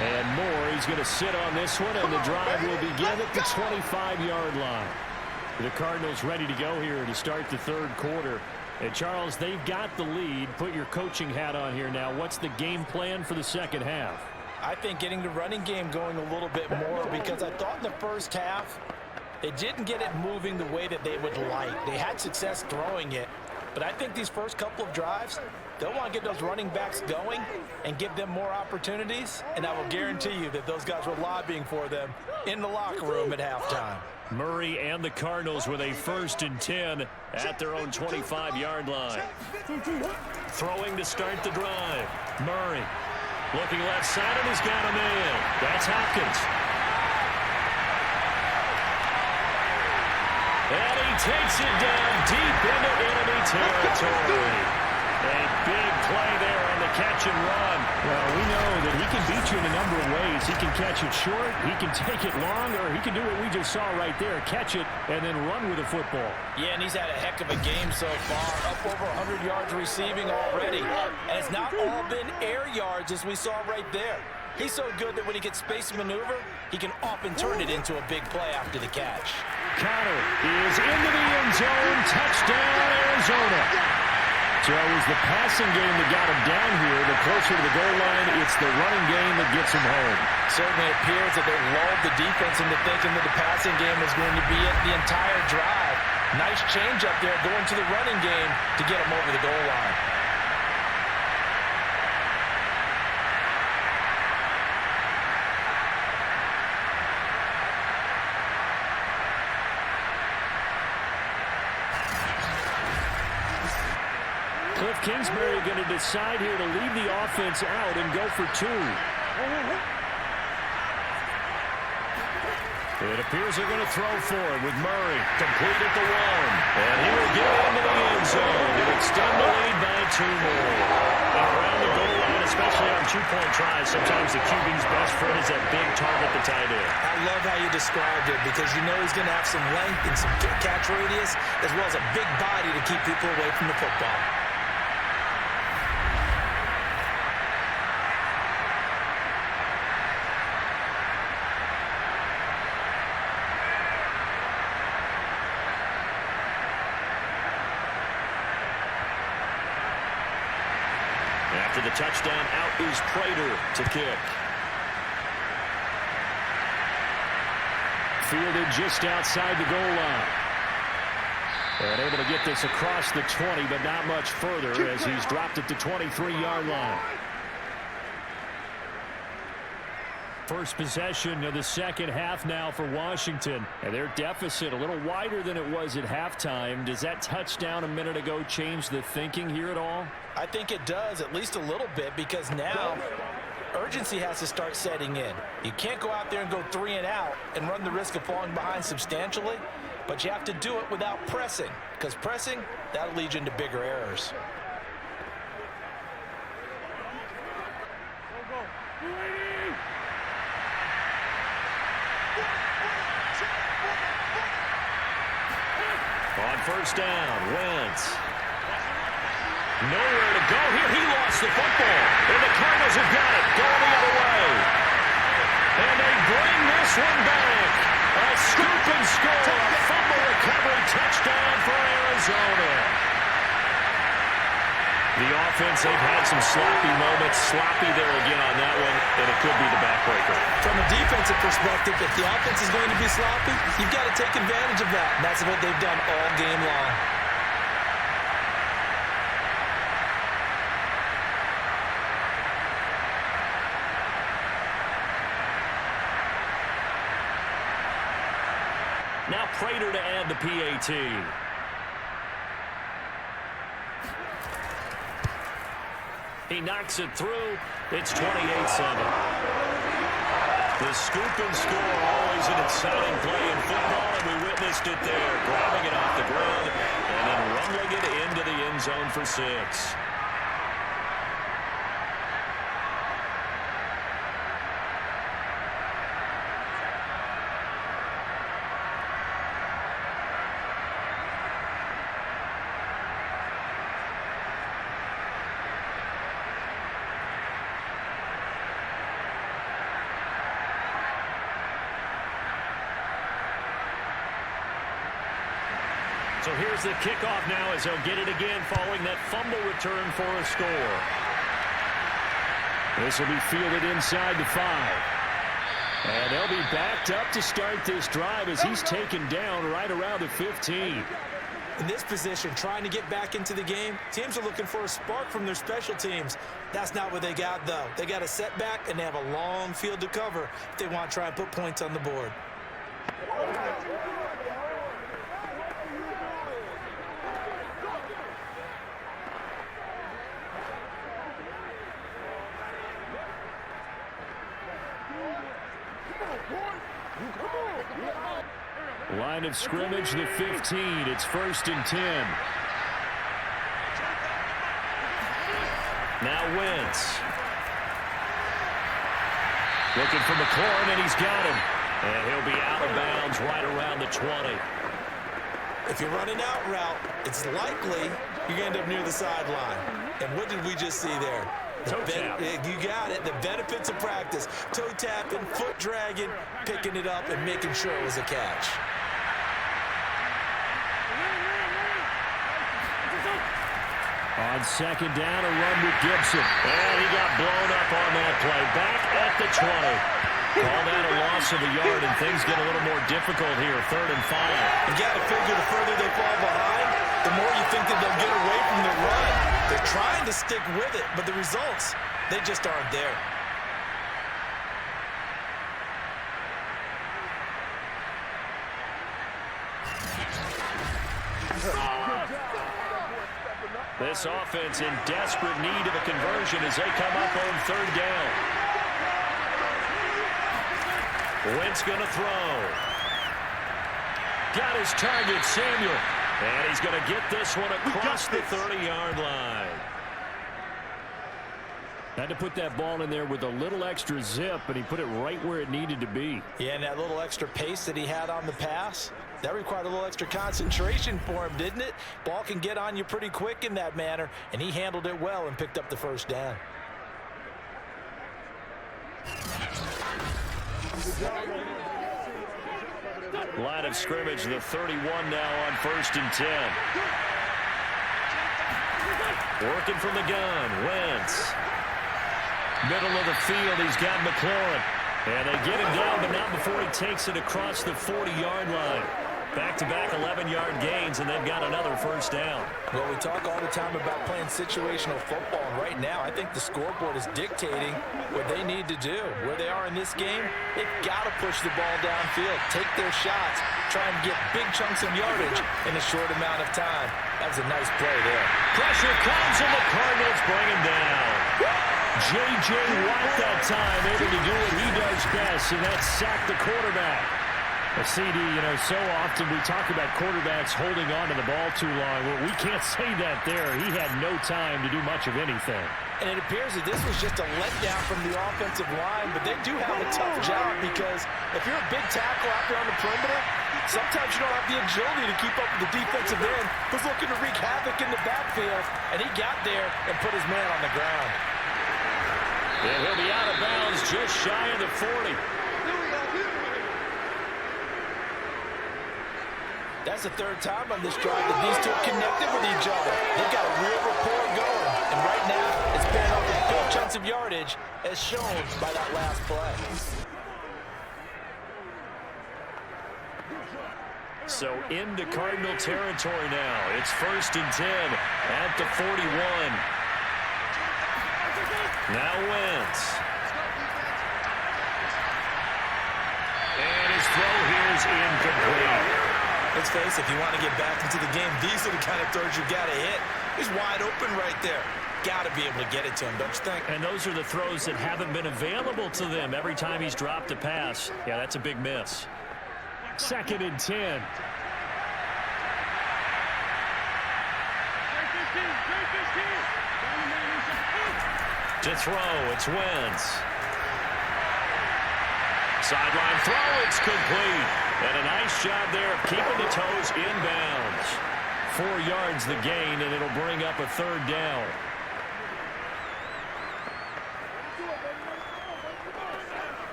And Moore, he's going to sit on this one, and the drive will begin at the 25-yard line. The Cardinals ready to go here to start the third quarter. And, Charles, they've got the lead. Put your coaching hat on here now. What's the game plan for the second half? I think getting the running game going a little bit more, because I thought in the first half they didn't get it moving the way that they would like. They had success throwing it, but I think these first couple of drives, they'll want to get those running backs going and give them more opportunities, and I will guarantee you that those guys were lobbying for them in the locker room at halftime. Murray and the Cardinals with a 1st and 10 at their own 25-yard line. Throwing to start the drive. Murray looking left side, and he's got a man. That's Hopkins. And he takes it down deep into enemy territory. And Big play there on the catch and run. Well, we know that he can beat you in a number of ways. He can catch it short, he can take it long, or he can do what we just saw right there, catch it and then run with the football. Yeah, and he's had a heck of a game so far, up over 100 yards receiving already. And it's not all been air yards as we saw right there. He's so good that when he gets space maneuver, he can often turn it into a big play after the catch. Connor is into the end zone. Touchdown, Arizona. So it was the passing game that got him down here. The closer to the goal line, it's the running game that gets him home. Certainly appears that they lulled the defense into thinking that the passing game was going to be it the entire drive. Nice change up there going to the running game to get him over the goal line. Cliff Kingsbury going to decide here to leave the offense out and go for two. It appears they're going to throw for it with Murray. Complete at the one. And he will get into the end zone to extend the lead by 2 more. And around the goal line, especially on two-point tries, sometimes the QB's best friend is that big target, the tight end. I love how you described it because you know he's going to have some length and some catch radius as well as a big body to keep people away from the football. After the touchdown, out is Prater to kick. Fielded just outside the goal line. And able to get this across the 20, but not much further as he's dropped it to 23-yard line. First possession of the second half now for Washington. And their deficit a little wider than it was at halftime. Does that touchdown a minute ago change the thinking here at all? I think it does, at least a little bit, because now urgency has to start setting in. You can't go out there and go 3 and out and run the risk of falling behind substantially, but you have to do it without pressing, because pressing, that'll lead you into bigger errors. On first down, Wentz. Nowhere to go here. He lost the football. And the Cardinals have got it. Going the other way. And they bring this one back. A scoop and score. A fumble recovery touchdown for Arizona. The offense, they've had some sloppy moments. Sloppy there again on that one. And it could be the backbreaker. From a defensive perspective, if the offense is going to be sloppy, you've got to take advantage of that. And that's what they've done all game long. Now Prater to add the PAT. He knocks it through. It's 28-7. The scoop and score, always an exciting play in football, and we witnessed it there. Grabbing it off the ground and then rumbling it into the end zone for 6. So here's the kickoff now as they'll get it again following that fumble return for a score. This will be fielded inside the 5. And they'll be backed up to start this drive as he's taken down right around the 15. In this position, trying to get back into the game, teams are looking for a spark from their special teams. That's not what they got, though. They got a setback, and they have a long field to cover if they want to try and put points on the board. Line of scrimmage, the 15. It's 1st and 10. Now Wentz. Looking for McLaurin, and he's got him. And he'll be out of bounds right around the 20. If you're running out route, it's likely you're going to end up near the sideline. And what did we just see there? Toe tap. You got it. The benefits of practice. Toe tapping, foot dragging, picking it up, and making sure it was a catch. On second down, a run with Gibson. And he got blown up on that play. Back at the 20. Call that a loss of a yard, and things get a little more difficult here. 3rd and 5. You got to figure the further they fall behind, the more you think that they'll get away from the run. They're trying to stick with it, but the results, they just aren't there. This offense in desperate need of a conversion as they come up on 3rd down. Wentz going to throw. Got his target, Samuel. And he's going to get this one across the 30-yard line. Had to put that ball in there with a little extra zip, and he put it right where it needed to be. Yeah, and that little extra pace that he had on the pass, that required a little extra concentration for him, didn't it? Ball can get on you pretty quick in that manner, and he handled it well and picked up the 1st down. Line of scrimmage, the 31 now on 1st and 10. Working from the gun, Wentz. Middle of the field, he's got McLaurin. And they get him down, but not before he takes it across the 40-yard line. Back-to-back 11-yard gains, and they've got another 1st down. Well, we talk all the time about playing situational football, and right now I think the scoreboard is dictating what they need to do. Where they are in this game, they've got to push the ball downfield, take their shots, try and get big chunks of yardage in a short amount of time. That was a nice play there. Pressure comes, and the Cardinals bring him down. J.J. Watt that time, able to do what he does best, and that's sack the quarterback. A CD, so often we talk about quarterbacks holding on to the ball too long. Well, we can't say that there. He had no time to do much of anything. And it appears that this was just a letdown from the offensive line, but they do have a tough job because if you're a big tackle out there on the perimeter, sometimes you don't have the agility to keep up with the defensive end who's looking to wreak havoc in the backfield, and he got there and put his man on the ground. And he'll be out of bounds just shy of the 40. That's the 3rd time on this drive that these two connected with each other. They've got a real rapport going. And right now, it's paying off with big chunks of yardage, as shown by that last play. So into Cardinal territory now. It's 1st and 10 at the 41. Now Wentz. And his throw here is incomplete. Let's face it, if you want to get back into the game, these are the kind of throws you got to hit. He's wide open right there. Got to be able to get it to him, don't you think? And those are the throws that haven't been available to them every time he's dropped a pass. Yeah, that's a big miss. 2nd and 10. To throw, it's Wentz. Sideline throw, it's complete. And a nice job there of keeping the toes inbounds. 4 yards the gain, and it'll bring up a 3rd down.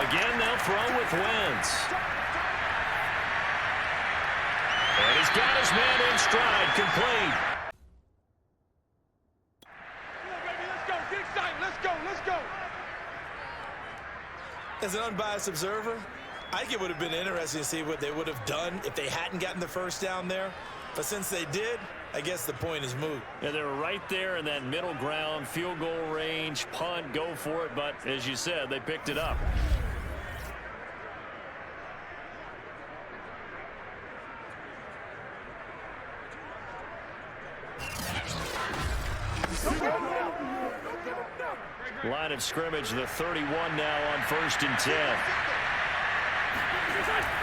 Again, they'll throw with Wentz. And he's got his man in stride, complete. As an unbiased observer, I think it would have been interesting to see what they would have done if they hadn't gotten the 1st down there. But since they did, I guess the point is moot. Yeah, they were right there in that middle ground, field goal range, punt, go for it. But as you said, they picked it up. Line of scrimmage, the 31 now on 1st and 10.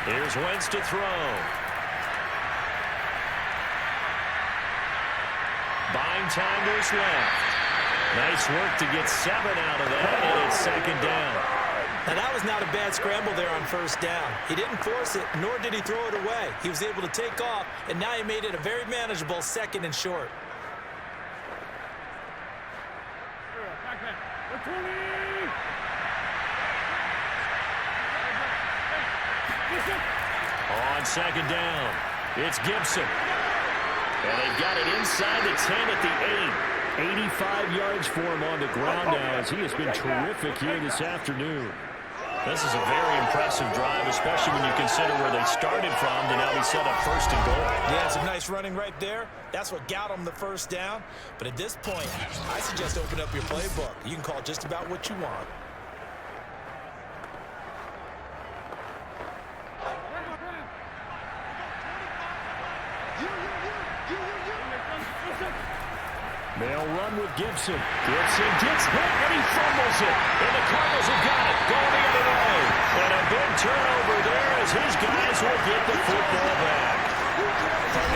Here's Wentz to throw. Buying time to his left. Nice work to get 7 out of that, and it's second down. Now, that was not a bad scramble there on first down. He didn't force it, nor did he throw it away. He was able to take off, and now he made it a very manageable 2nd and short. On second down, it's Gibson. And they've got it inside the 10 at the 8. 85 yards for him on the ground now, as he has been terrific here this afternoon. This is a very impressive drive, especially when you consider where they started from to now be set up 1st and goal. Yeah, some nice running right there. That's what got him the first down. But at this point, I suggest open up your playbook. You can call just about what you want. They'll run with Gibson. Gibson gets hit, and he fumbles it. And the Cardinals have got it. Going the other way. And a big turnover there as his guys will get the football back.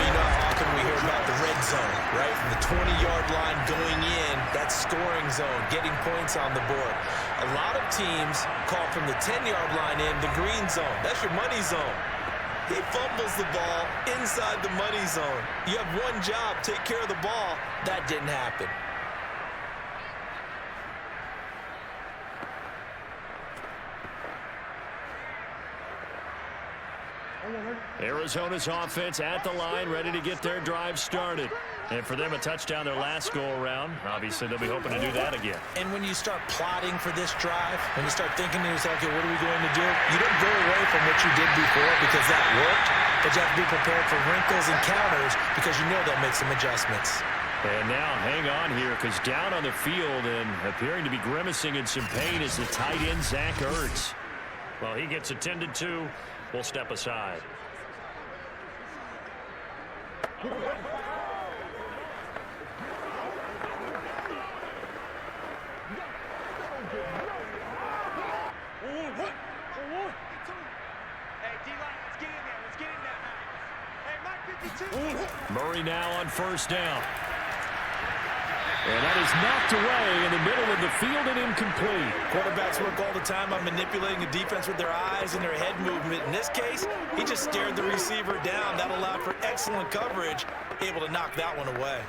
You know how often we hear about the red zone, right? From the 20-yard line going in, that's scoring zone, getting points on the board. A lot of teams call from the 10-yard line in the green zone. That's your money zone. He fumbles the ball inside the money zone. You have one job, take care of the ball. That didn't happen. Arizona's offense at the line, ready to get their drive started. And for them, a touchdown their last go-around. Obviously, they'll be hoping to do that again. And when you start plotting for this drive, when you start thinking to yourself, okay, what are we going to do? You don't go away from what you did before because that worked, but you have to be prepared for wrinkles and counters because you know they'll make some adjustments. And now hang on here, because down on the field and appearing to be grimacing in some pain is the tight end, Zach Ertz. Well, he gets attended to. We'll step aside. Murray now on first down. And that is knocked away in the middle of the field and incomplete. Quarterbacks work all the time on manipulating the defense with their eyes and their head movement. In this case, he just stared the receiver down. That allowed for excellent coverage, able to knock that one away.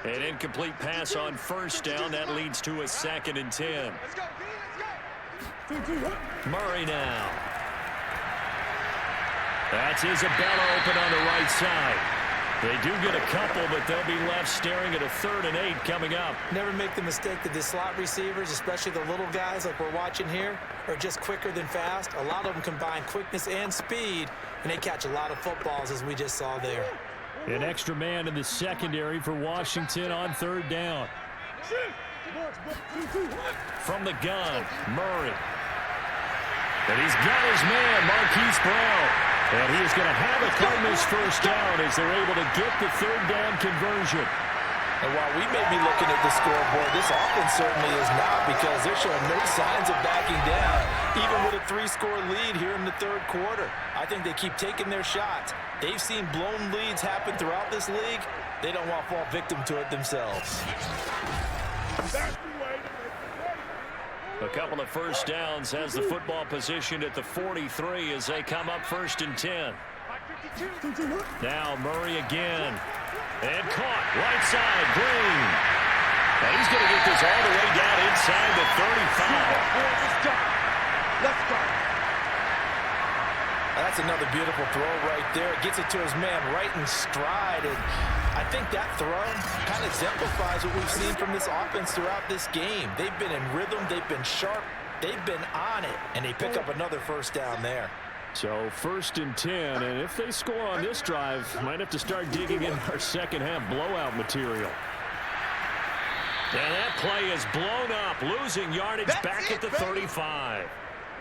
An incomplete pass on first down. That leads to a 2nd and 10. Murray now. That's Isabella open on the right side. They do get a couple, but they'll be left staring at a 3rd and 8 coming up. Never make the mistake that the slot receivers, especially the little guys like we're watching here, are just quicker than fast. A lot of them combine quickness and speed, and they catch a lot of footballs, as we just saw there. An extra man in the secondary for Washington on 3rd down. From the gun, Murray. And he's got his man, Marquise Brown. And he is going to have a Cardinals first down as they're able to get the 3rd down conversion. And while we may be looking at the scoreboard, this offense certainly is not, because they're showing no signs of backing down, even with a 3-score lead here in the 3rd quarter. I think they keep taking their shots. They've seen blown leads happen throughout this league. They don't want to fall victim to it themselves. A couple of first downs, has the football position at the 43 as they come up 1st and 10. Now Murray again. And caught right side, Green. And he's going to get this all the way down inside the 35. Let's go. That's another beautiful throw right there. Gets it to his man right in stride. And I think that throw kind of exemplifies what we've seen from this offense throughout this game. They've been in rhythm. They've been sharp. They've been on it. And they pick up another first down there. So 1st and 10. And if they score on this drive, might have to start digging in our second half blowout material. And that play is blown up, losing yardage back at the 35.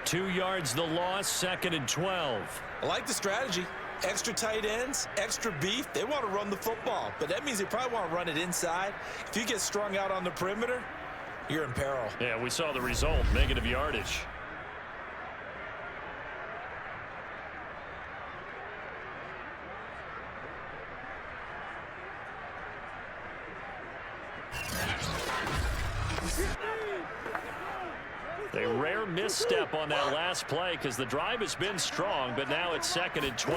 2 yards the loss, 2nd and 12. I like the strategy. Extra tight ends, extra beef. They want to run the football, but that means they probably want to run it inside. If you get strung out on the perimeter, you're in peril. Yeah, we saw the result, negative yardage. A rare misstep on that last play because the drive has been strong, but now it's 2nd and 12.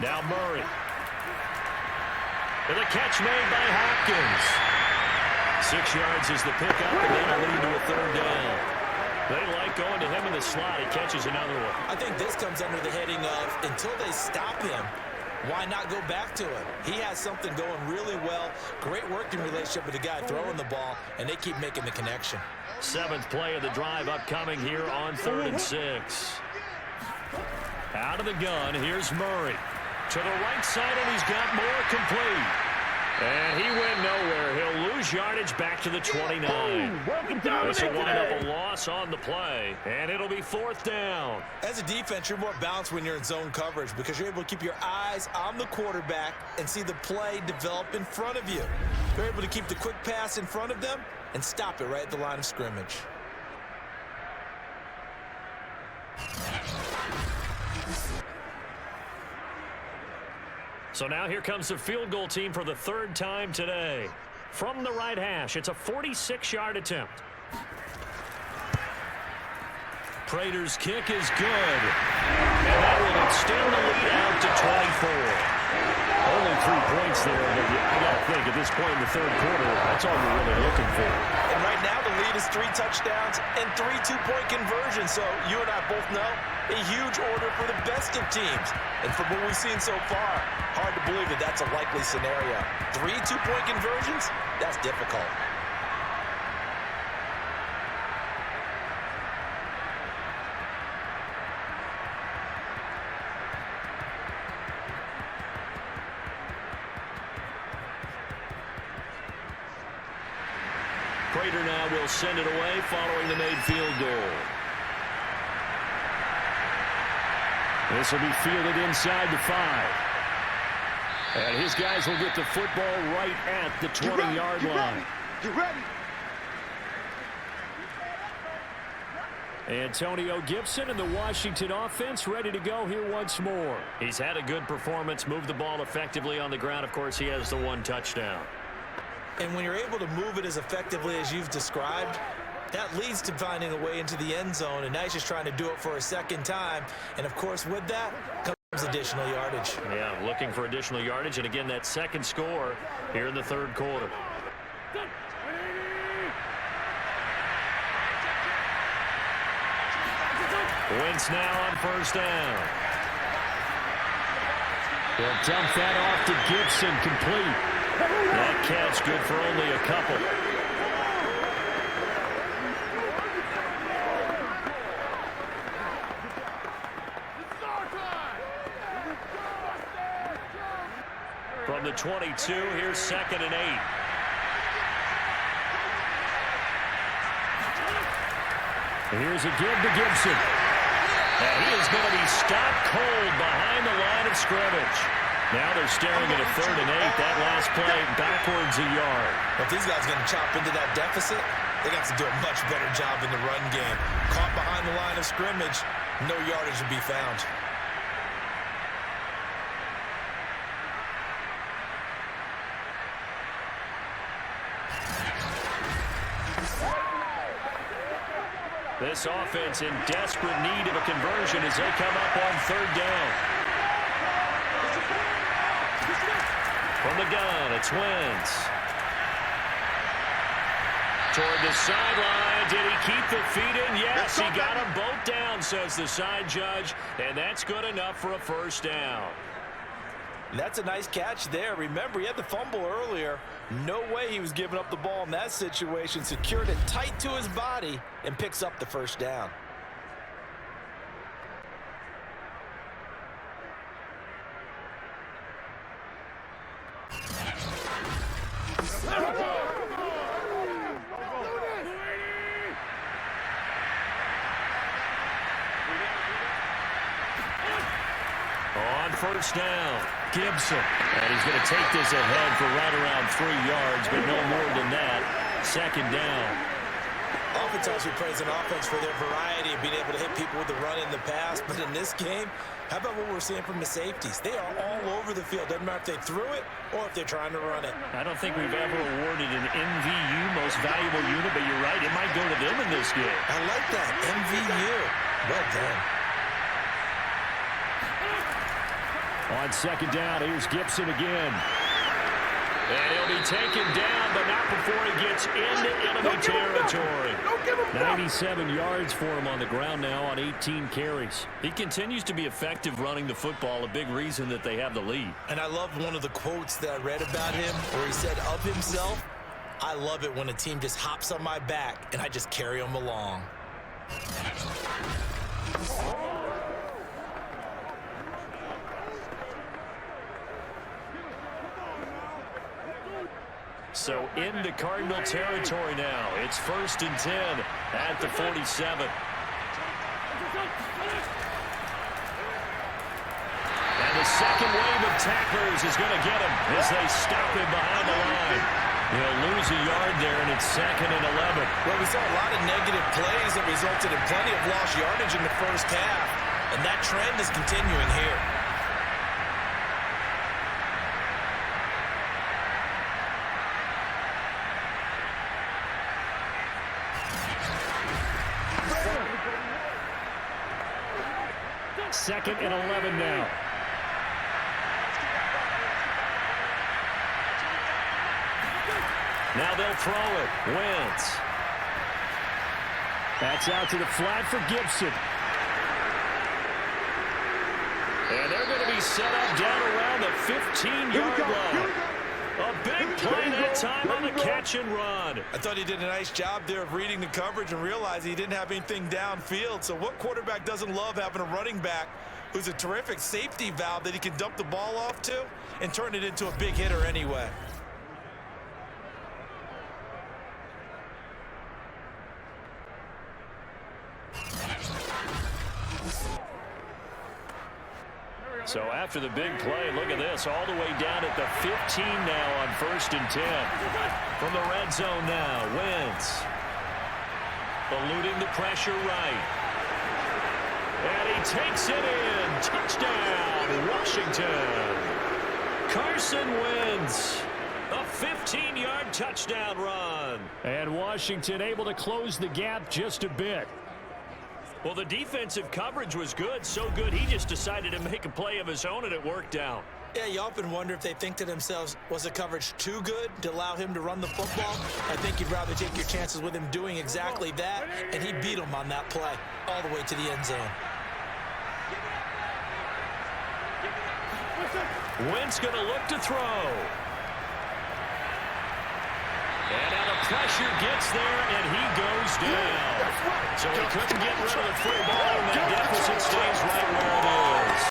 Now Murray. And the catch made by Hopkins. 6 yards is the pickup, and that'll lead to a 3rd down. They like going to him in the slot. He catches another one. I think this comes under the heading of until they stop him, why not go back to him? He has something going really well. Great working relationship with the guy throwing the ball, and they keep making the connection. 7th play of the drive upcoming here on 3rd and 6. Out of the gun, here's Murray. To the right side, and he's got more complete. And he went nowhere. He'll lose yardage back to the 29. This will wind up a loss on the play, and it'll be 4th down. As a defense, you're more balanced when you're in zone coverage because you're able to keep your eyes on the quarterback and see the play develop in front of you. You're able to keep the quick pass in front of them and stop it right at the line of scrimmage. So now here comes the field goal team for the 3rd time today. From the right hash, it's a 46-yard attempt. Prater's kick is good. And that will extend the lead out to 24. Only 3 points there, but I got to think at this point in the 3rd quarter, that's all you're really looking for. And right now the lead is 3 touchdowns and 3 two-point conversions. So you and I both know a huge order for the best of teams. And from what we've seen so far, hard to believe that that's a likely scenario. 3 two-point conversions? That's difficult. Prater now will send it away following the made field goal. This will be fielded inside the 5. And his guys will get the football right at the 20-yard line. You ready? Antonio Gibson and the Washington offense ready to go here once more. He's had a good performance, moved the ball effectively on the ground. Of course, he has the 1 touchdown. And when you're able to move it as effectively as you've described, that leads to finding a way into the end zone. And now he's just trying to do it for a 2nd time. And, of course, with that comes additional yardage. Yeah, looking for additional yardage. And, again, that 2nd score here in the 3rd quarter. Wentz now on 1st down. He'll dump that off to Gibson, complete. That catch good for only a couple. From the 22, here's 2nd and 8. Here's a give to Gibson. And he is going to be stopped cold behind the line of scrimmage. Now they're staring at a 3rd and 8. That last play backwards a yard. If these guys are going to chop into that deficit, they got to do a much better job in the run game. Caught behind the line of scrimmage, no yardage to be found. This offense in desperate need of a conversion as they come up on 3rd down. From the gun, it's Wentz. Toward the sideline. Did he keep the feet in? Yes, he got them both down, says the side judge. And that's good enough for a 1st down. That's a nice catch there. Remember, he had the fumble earlier. No way he was giving up the ball in that situation. Secured it tight to his body and picks up the 1st down. On 1st down, Gibson. And he's going to take this ahead for right around 3 yards, but no more than that. 2nd down. oftentimes we praise an offense for their variety of being able to hit people with the run and the pass. But in this game, how about what we're seeing from the safeties? They are all over the field. Doesn't matter if they threw it or if they're trying to run it. I don't think we've ever awarded an MVU, most valuable unit, but you're right. It might go to them in this game. I like that. MVU. Well done. On second down, here's Gibson again. And he'll be taken down, but not before he gets into enemy territory. 97 yards for him on the ground now on 18 carries. He continues to be effective running the football, a big reason that they have the lead. And I love one of the quotes that I read about him where he said of himself, "I love it when a team just hops on my back and I just carry them along." So into Cardinal territory now. It's 1st and 10 at the 47. And the second wave of tacklers is going to get him as they stop him behind the line. He'll lose a yard there, and it's 2nd and 11. Well, we saw a lot of negative plays that resulted in plenty of lost yardage in the first half, and that trend is continuing here. Second and 11 now. Now they'll throw it. Wentz. That's out to the flat for Gibson. And they're going to be set up down around the 15-yard line. A big play that time on the catch and run. I thought he did a nice job there of reading the coverage and realizing he didn't have anything downfield. So what quarterback doesn't love having a running back who's a terrific safety valve that he can dump the ball off to and turn it into a big hitter anyway? So after the big play, look at this, all the way down at the 15 now on 1st and 10. From the red zone now, Wentz. Eluding the pressure right. And he takes it in. Touchdown, Washington. Carson Wentz. A 15-yard touchdown run. And Washington able to close the gap just a bit. Well, the defensive coverage was good, so good he just decided to make a play of his own, and it worked out. Yeah, you often wonder if they think to themselves, was the coverage too good to allow him to run the football? I think you'd rather take your chances with him doing exactly that, and he beat him on that play all the way to the end zone. Wentz going to look to throw. And now the pressure gets there, and he goes down. So he couldn't get rid of the football, and that deficit stays right where it is.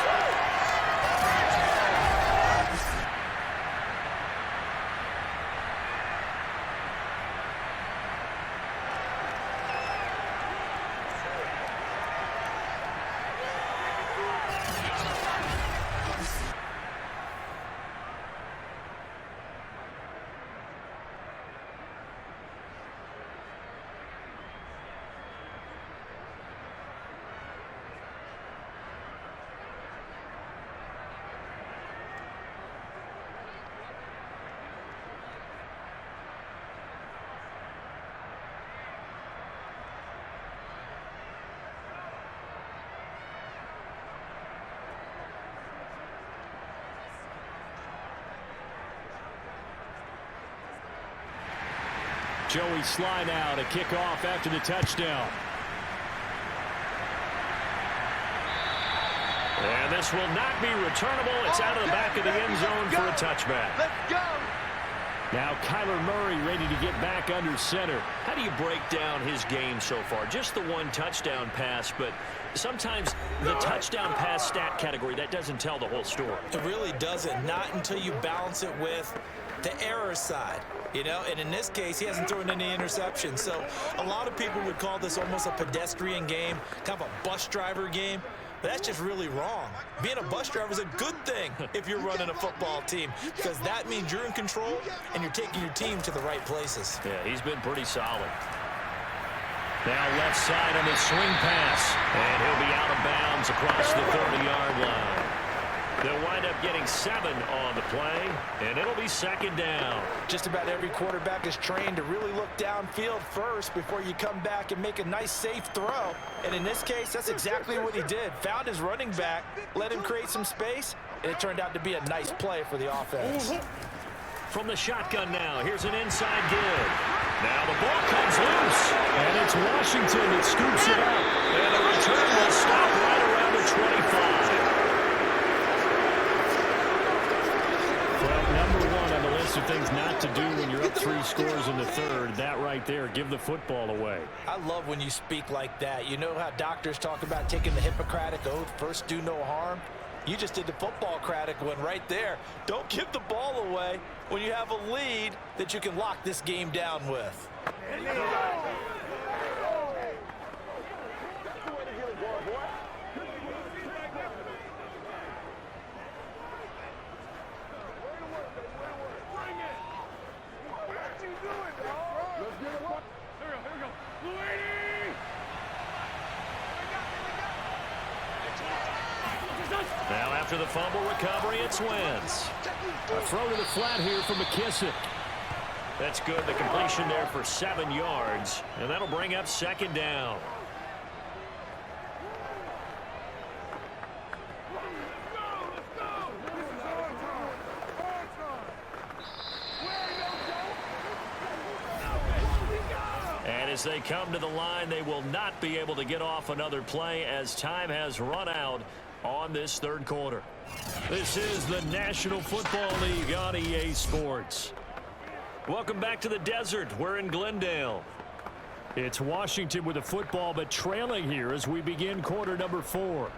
Joey Sly now to kick off after the touchdown. And this will not be returnable. It's out of the back of the end zone for a touchback. Let's go. Now Kyler Murray ready to get back under center. How do you break down his game so far? Just the one touchdown pass, but sometimes the touchdown pass stat category, that doesn't tell the whole story. It really doesn't, not until you balance it with the error side, you know, and in this case, he hasn't thrown any interceptions. So a lot of people would call this almost a pedestrian game, kind of a bus driver game. But that's just really wrong. Being a bus driver is a good thing if you're running a football team, because that means you're in control and you're taking your team to the right places. Yeah, he's been pretty solid. Now left side on the swing pass. And he'll be out of bounds across the 30-yard line. They'll wind up getting 7 on the play, and it'll be second down. Just about every quarterback is trained to really look downfield first before you come back and make a nice, safe throw. And in this case, that's exactly what he did. Found his running back, let him create some space, and it turned out to be a nice play for the offense. From the shotgun now, here's an inside give. Now the ball comes loose, and it's Washington that scoops it up. And the return will stop right around the 25. Well, number one on the list of things not to do when you're up 3 scores in the third, that right there, give the football away. I love when you speak like that. You know how doctors talk about taking the Hippocratic oath, first do no harm? You just did the football-cratic one right there. Don't give the ball away when you have a lead that you can lock this game down with. Now after the fumble recovery, it's Wentz. A throw to the flat here from McKissick. That's good. The completion there for 7 yards. And that'll bring up second down. And as they come to the line, they will not be able to get off another play as time has run out on this third quarter. This is the National Football League on EA Sports. Welcome back to the desert. We're in Glendale. It's Washington with the football, but trailing here as we begin quarter number 4.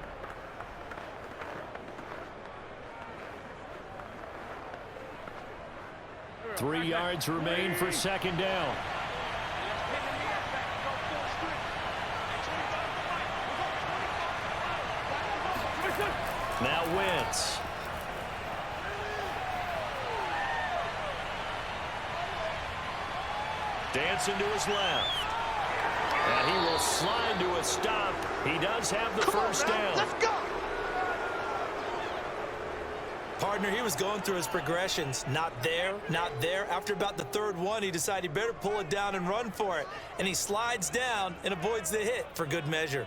Three yards remain for second down. Now Wentz. Dancing to his left. And he will slide to a stop. He does have the first down. Let's go! Partner, he was going through his progressions. Not there, not there. After about the third one, he decided he better pull it down and run for it. And he slides down and avoids the hit for good measure.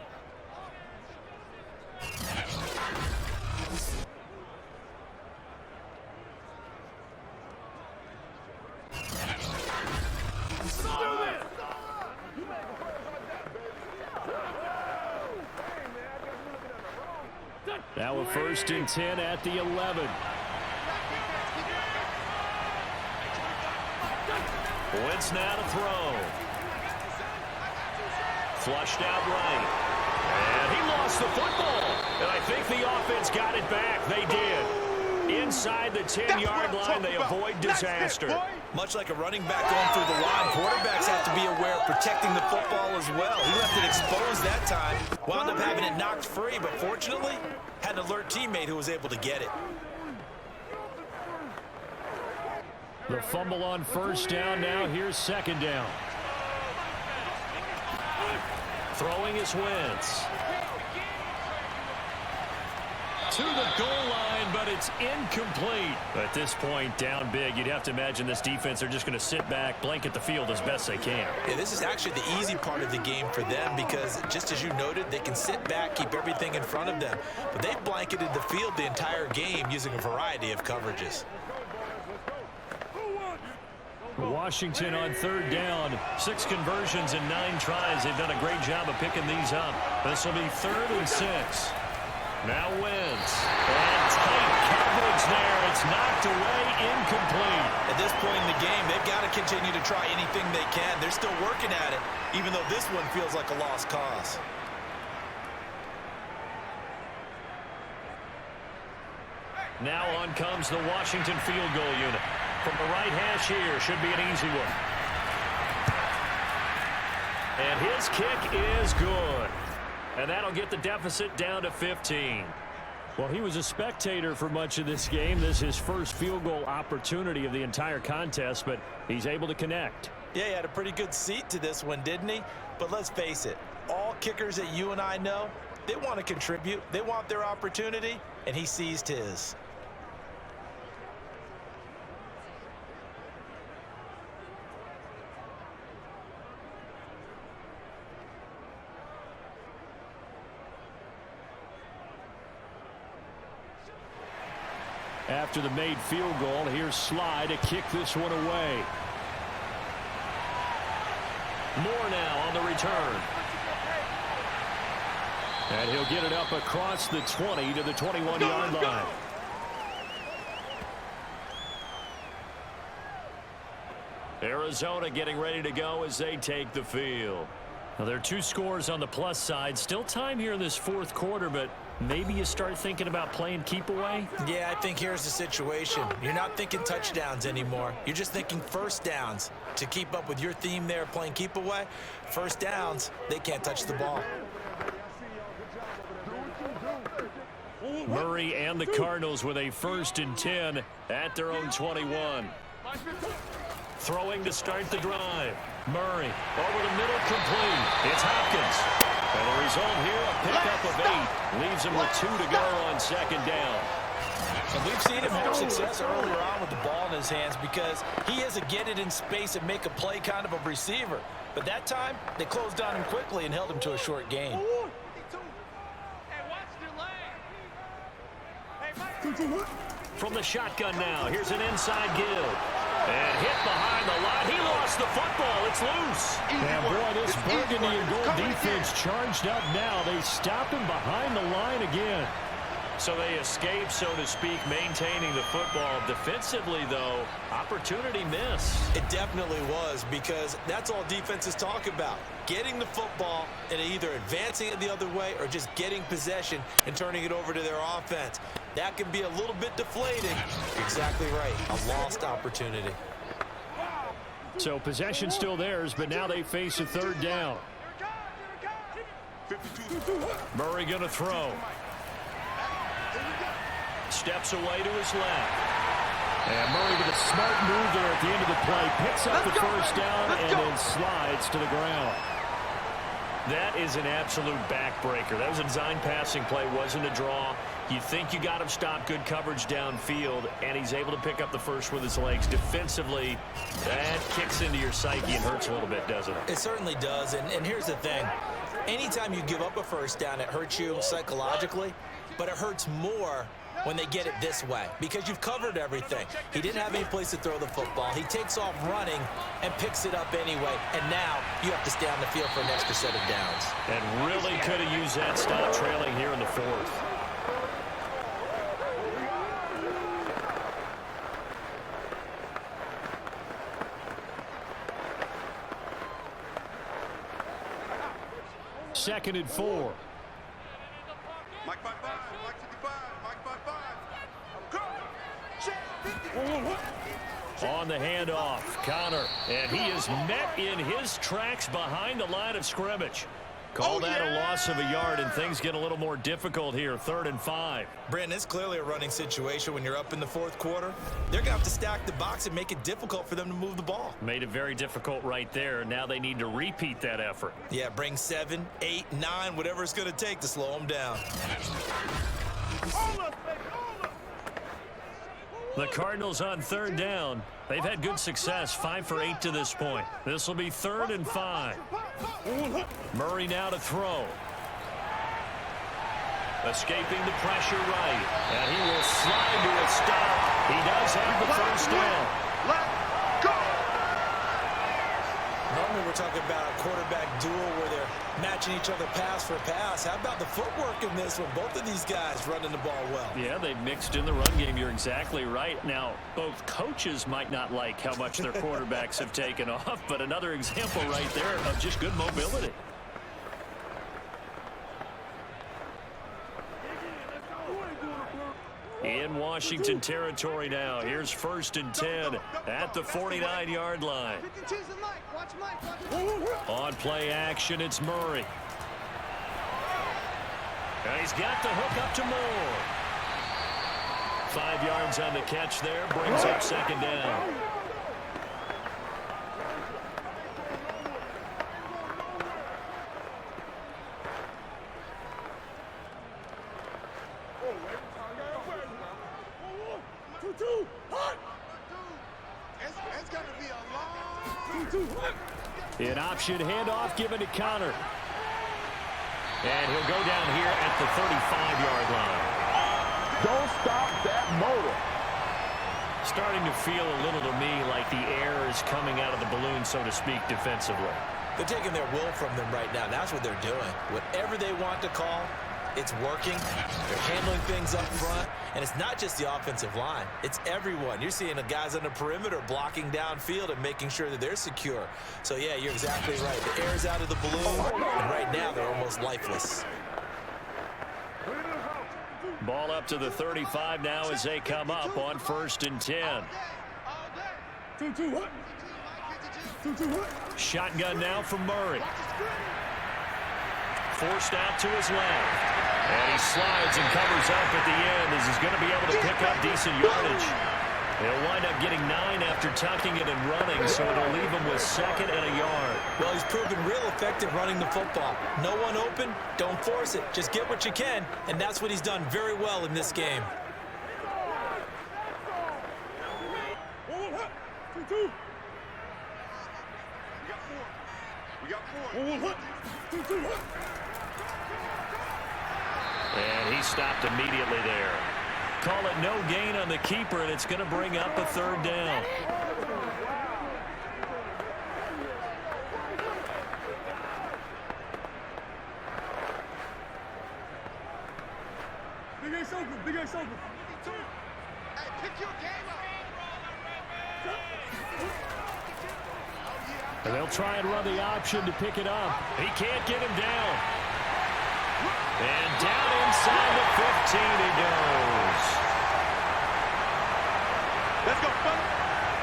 Now a 1st and 10 at the 11. Wentz now to throw. Flushed out right. And he lost the football. And I think the offense got it back. They did. Inside the 10-yard line, they avoid disaster. Much like a running back going through the line, quarterbacks have to be aware of protecting the football as well. He left it exposed that time. Wound up having it knocked free, but fortunately, had an alert teammate who was able to get it. The fumble on first down. Now here's second down. Throwing is Wentz. To the goal line, but it's incomplete. At this point, down big, you'd have to imagine this defense are just going to sit back, blanket the field as best they can. Yeah, this is actually the easy part of the game for them because, just as you noted, they can sit back, keep everything in front of them. But they've blanketed the field the entire game using a variety of coverages. Washington on third down. 6 conversions in 9 tries. They've done a great job of picking these up. This will be 3rd and 6. Now Wentz. And tight coverage there. It's knocked away, incomplete. At this point in the game, they've got to continue to try anything they can. They're still working at it, even though this one feels like a lost cause. Now on comes the Washington field goal unit. From the right hash here, should be an easy one. And his kick is good. And that'll get the deficit down to 15. Well, he was a spectator for much of this game. This is his first field goal opportunity of the entire contest, but he's able to connect. Yeah, he had a pretty good seat to this one, didn't he? But let's face it, all kickers that you and I know, they want to contribute. They want their opportunity, and he seized his. After the made field goal, here's Sly to kick this one away. Moore now on the return. And he'll get it up across the 20 to the 21-yard line. Arizona getting ready to go as they take the field. Now, there are 2 scores on the plus side. Still time here in this fourth quarter, but maybe you start thinking about playing keep away? Yeah, I think here's the situation. You're not thinking touchdowns anymore. You're just thinking first downs. To keep up with your theme there, playing keep away, first downs, they can't touch the ball. Murray and the Cardinals with a 1st and 10 at their own 21. Throwing to start the drive. Murray over the middle, complete. It's Hopkins. And the result here, a pickup of 8. Leaves him with 2 to go on 2nd down. And we've seen him have success earlier on with the ball in his hands because he is a get it in space and make a play kind of a receiver. But that time, they closed on him quickly and held him to a short gain. From the shotgun now, here's an inside give. And hit behind the line. He lost the football. It's loose. And boy, this burgundy and gold defense charged up now. They stop him behind the line again. So they escape, so to speak, maintaining the football. Defensively, though, opportunity miss. It definitely was, because that's all defenses talk about. Getting the football and either advancing it the other way or just getting possession and turning it over to their offense. That can be a little bit deflating. Exactly right. A lost opportunity. So possession still theirs, but now they face a 3rd down. Murray going to throw. Steps away to his left. And Murray with a smart move there at the end of the play. Picks up the 1st down and then slides to the ground. That is an absolute backbreaker. That was a design passing play, wasn't a draw. You think you got him stopped, good coverage downfield, and he's able to pick up the 1st with his legs. Defensively, that kicks into your psyche and hurts a little bit, doesn't it? It certainly does, and here's the thing. Anytime you give up a 1st down, it hurts you psychologically, but it hurts more when they get it this way, because you've covered everything. He didn't have any place to throw the football. He takes off running and picks it up anyway, and now you have to stay on the field for an extra set of downs. And really could have used that stop trailing here in the 4th. Second and 4. Mike 5-5, Mike 55, Mike 5-5. On the handoff, Connor, and he is met in his tracks behind the line of scrimmage. Call that a loss of a yard, and things get a little more difficult here, 3rd and 5. Brandon, it's clearly a running situation when you're up in the 4th quarter. They're going to have to stack the box and make it difficult for them to move the ball. Made it very difficult right there. Now they need to repeat that effort. Yeah, bring 7, 8, 9, whatever it's going to take to slow them down. The Cardinals on 3rd down. They've had good success, 5 for 8 to this point. This will be 3rd and 5. Murray now to throw. Escaping the pressure right. And he will slide to a stop. He does have the 1st down. Normally we're talking about a quarterback duel where they're matching each other pass for pass. How about the footwork in this one? Both of these guys running the ball well. Yeah, they've mixed in the run game. You're exactly right. Now, both coaches might not like how much their quarterbacks have taken off, but another example right there of just good mobility. In Washington territory now. Here's 1st and 10 at the 49-yard line. On play action, it's Murray. And he's got the hook up to Moore. 5 yards on the catch there, brings up 2nd down. It's going to be a long... An option handoff given to Connor. And he'll go down here at the 35-yard line. Don't stop that motor. Starting to feel a little to me like the air is coming out of the balloon, so to speak, defensively. They're taking their will from them right now. That's what they're doing. Whatever they want to call, it's working. They're handling things up front. And it's not just the offensive line. It's everyone. You're seeing the guys on the perimeter blocking downfield and making sure that they're secure. So, yeah, you're exactly right. The air's out of the balloon, and right now they're almost lifeless. Ball up to the 35 now as they come up on 1st and 10. Shotgun now from Murray. Forced out to his left. And he slides and covers up at the end as he's going to be able to pick up decent yardage. He'll wind up getting 9 after tucking it and running, so it'll leave him with 2nd and a yard. Well, he's proven real effective running the football. No one open, don't force it. Just get what you can, and that's what he's done very well in this game. We got 4. And he stopped immediately there. Call it no gain on the keeper, and it's going to bring up a 3rd down. Big Ace open. Big Ace open. Hey, pick your game up. And they'll try and run the option to pick it up. He can't get him down. And down inside the 15 he goes. Let's go, fella.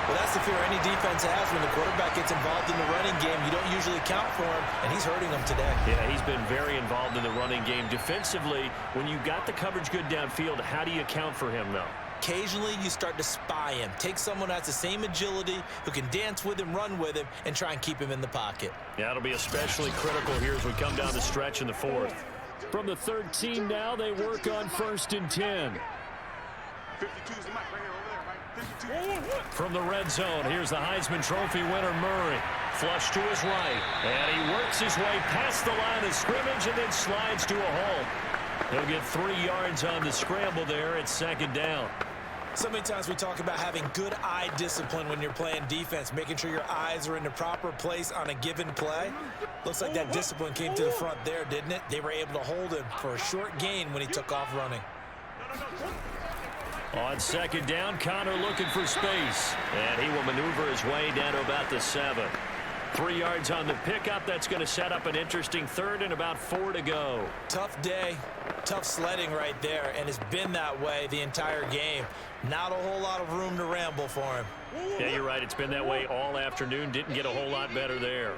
Well, that's the fear any defense has when the quarterback gets involved in the running game. You don't usually count for him, and he's hurting them today. Yeah, he's been very involved in the running game. Defensively, when you got the coverage good downfield, how do you account for him, though? Occasionally, you start to spy him. Take someone who has the same agility, who can dance with him, run with him, and try and keep him in the pocket. Yeah, it'll be especially critical here as we come down the stretch in the 4th. From the 13 now, they work on 1st and 10. 52 is the mic right here, over there, right? 52. From the red zone, here's the Heisman Trophy winner, Murray. Flush to his right, and he works his way past the line of scrimmage and then slides to a halt. He'll get 3 yards on the scramble there at 2nd down. So many times we talk about having good eye discipline when you're playing defense, making sure your eyes are in the proper place on a given play. Looks like that discipline came to the front there, didn't it? They were able to hold him for a short gain when he took off running. On 2nd down, Connor looking for space, and he will maneuver his way down to about the 7. 3 yards on the pickup. That's going to set up an interesting 3rd and about 4 to go. Tough day, tough sledding right there, and it's been that way the entire game. Not a whole lot of room to ramble for him. Yeah, you're right. It's been that way all afternoon. Didn't get a whole lot better there.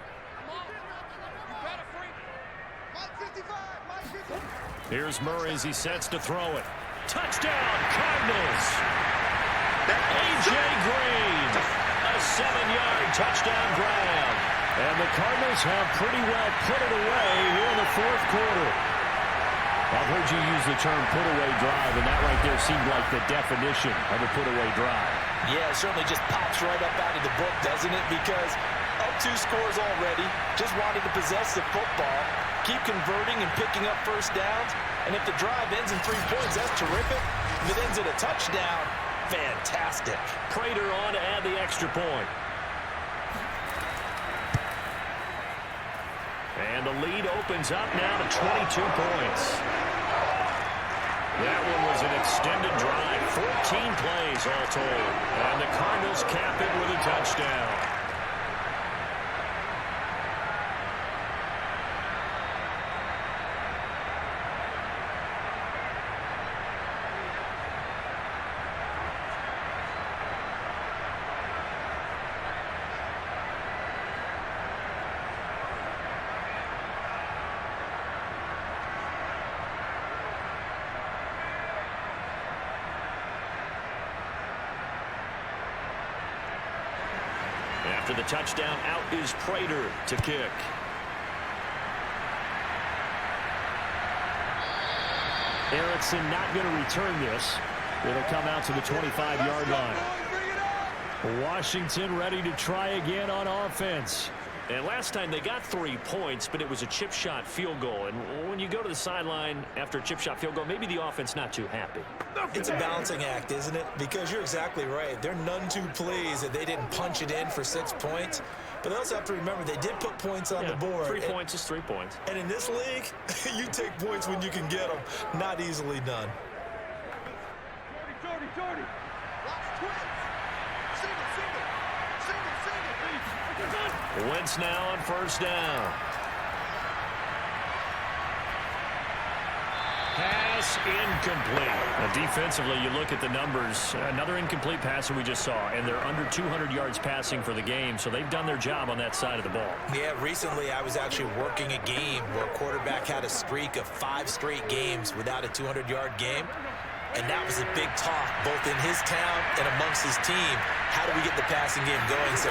Here's Murray as he sets to throw it. Touchdown, Cardinals! A.J. Green, a 7-yard touchdown grab. And the Cardinals have pretty well put it away here in the 4th quarter. I've heard you use the term put-away drive, and that right there seemed like the definition of a put-away drive. Yeah, it certainly just pops right up out of the book, doesn't it? Because up 2 scores already, just wanted to possess the football, keep converting and picking up 1st downs. And if the drive ends in 3 points, that's terrific. If it ends in a touchdown, fantastic. Prater on to add the extra point. And the lead opens up now to 22 points. That one was an extended drive, 14 plays all told. And the Cardinals cap it with a touchdown. After the touchdown, out is Prater to kick. Erickson not going to return this. It'll come out to the 25-yard line. Washington ready to try again on offense. And last time they got 3 points, but it was a chip shot field goal. And when you go to the sideline after a chip shot field goal, maybe the offense not too happy. It's a balancing act, isn't it? Because you're exactly right. They're none too pleased that they didn't punch it in for 6 points. But they also have to remember they did put points on the board. 3 points is 3 points. And in this league, you take points when you can get them. Not easily done. Jordy. Watch twins. Single. Wentz now on first down. Pass incomplete. Now defensively, you look at the numbers. Another incomplete pass that we just saw, and they're under 200 yards passing for the game, so they've done their job on that side of the ball. Yeah, recently I was actually working a game where a quarterback had a streak of 5 straight games without a 200-yard game. And that was a big talk, both in his town and amongst his team. How do we get the passing game going? So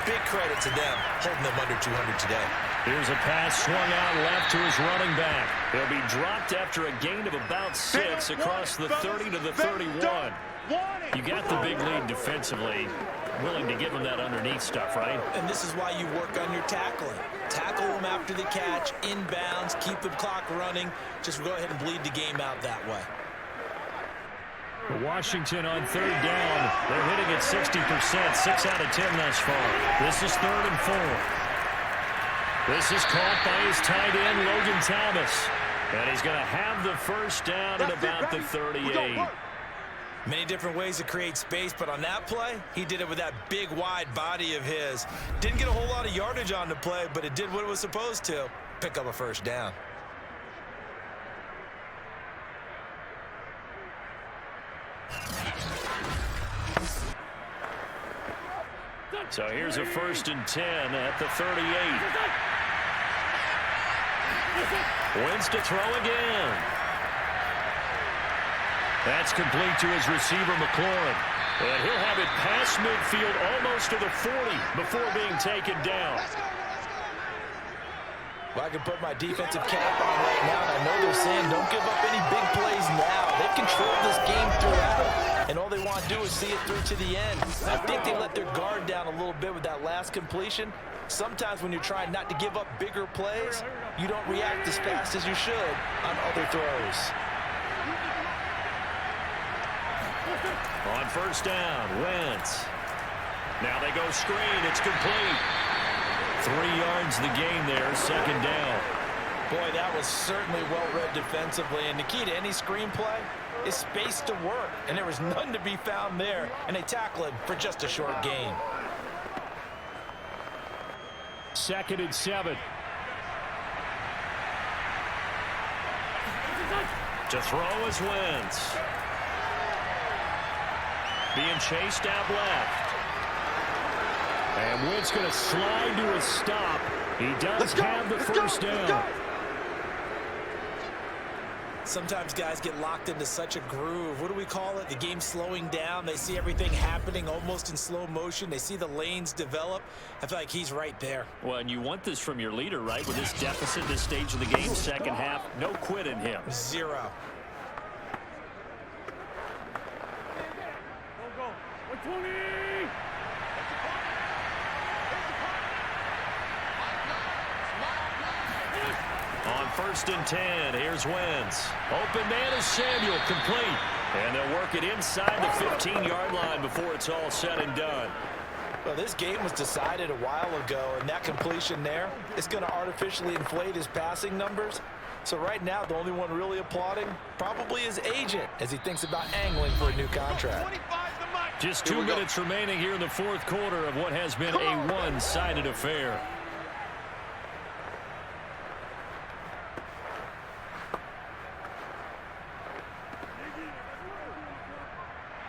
big credit to them, holding them under 200 today. Here's a pass swung out left to his running back. He'll be dropped after a gain of about 6 across the 30 to the 31. You got the big lead defensively. Willing to give him that underneath stuff, right? And this is why you work on your tackling. Tackle them after the catch, inbounds, keep the clock running. Just go ahead and bleed the game out that way. Washington on third down. They're hitting at 60%, 6 out of 10 thus far. This is 3rd and 4. This is caught by his tight end, Logan Thomas. And he's going to have the first down at about the 38. Many different ways to create space, but on that play, he did it with that big, wide body of his. Didn't get a whole lot of yardage on the play, but it did what it was supposed to. Pick up a first down. So here's a 1st and 10 at the 38. Wentz to throw again. That's complete to his receiver, McLaurin. And he'll have it past midfield almost to the 40 before being taken down. Well, I can put my defensive cap on right now, and I know they're saying don't give up any big plays now. They've controlled this game throughout, and all they want to do is see it through to the end. I think they let their guard down a little bit with that last completion. Sometimes when you're trying not to give up bigger plays, you don't react as fast as you should on other throws. On first down, Wentz. Now they go screen. It's complete. 3 yards the gain there, 2nd down. Boy, that was certainly well-read defensively. And the key to any screen play is space to work. And there was none to be found there. And they tackle him for just a short gain. 2nd and 7. To throw is Wentz. Being chased out left. And Wentz going to slide to a stop. He does have the first down. Sometimes guys get locked into such a groove. What do we call it? The game slowing down. They see everything happening almost in slow motion. They see the lanes develop. I feel like he's right there. Well, and you want this from your leader, right? With this deficit, this stage of the game, 2nd half, no quit in him. 0. On 1st and 10, here's Wentz. Open man is Samuel, complete. And they'll work it inside the 15-yard line before it's all said and done. Well, this game was decided a while ago, and that completion there is going to artificially inflate his passing numbers. So right now, the only one really applauding probably his agent as he thinks about angling for a new contract. Just 2 minutes remaining here in the 4th quarter of what has been a one-sided affair.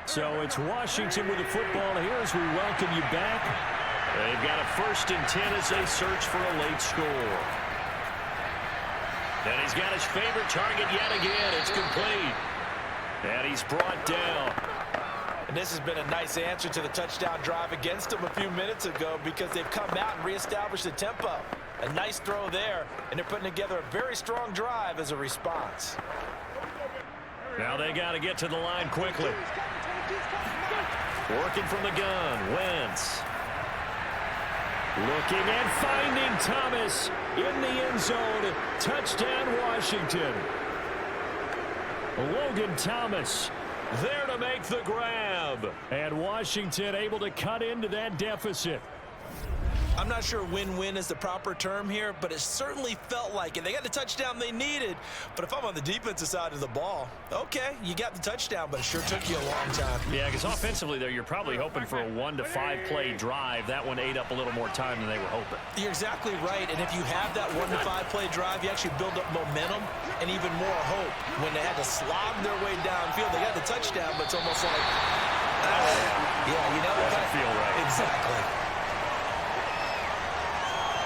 So it's Washington with the football here as we welcome you back. They've got a 1st and 10 as they search for a late score. And he's got his favorite target yet again. It's complete. And he's brought down. And this has been a nice answer to the touchdown drive against them a few minutes ago because they've come out and reestablished the tempo. A nice throw there, and they're putting together a very strong drive as a response. Now they got to get to the line quickly. Working from the gun, Wentz. Looking and finding Thomas in the end zone. Touchdown, Washington. Logan Thomas there to make the grab. And Washington able to cut into that deficit. I'm not sure win-win is the proper term here, but it certainly felt like it. They got the touchdown they needed, but if I'm on the defensive side of the ball, okay, you got the touchdown, but it sure took you a long time. Yeah, because offensively there, you're probably hoping for a 1 to 5 play drive. That one ate up a little more time than they were hoping. You're exactly right, and if you have that 1 to 5 play drive, you actually build up momentum and even more hope. When they had to slog their way downfield, they got the touchdown, but it's almost like, yeah, you know what? Doesn't feel right. Exactly.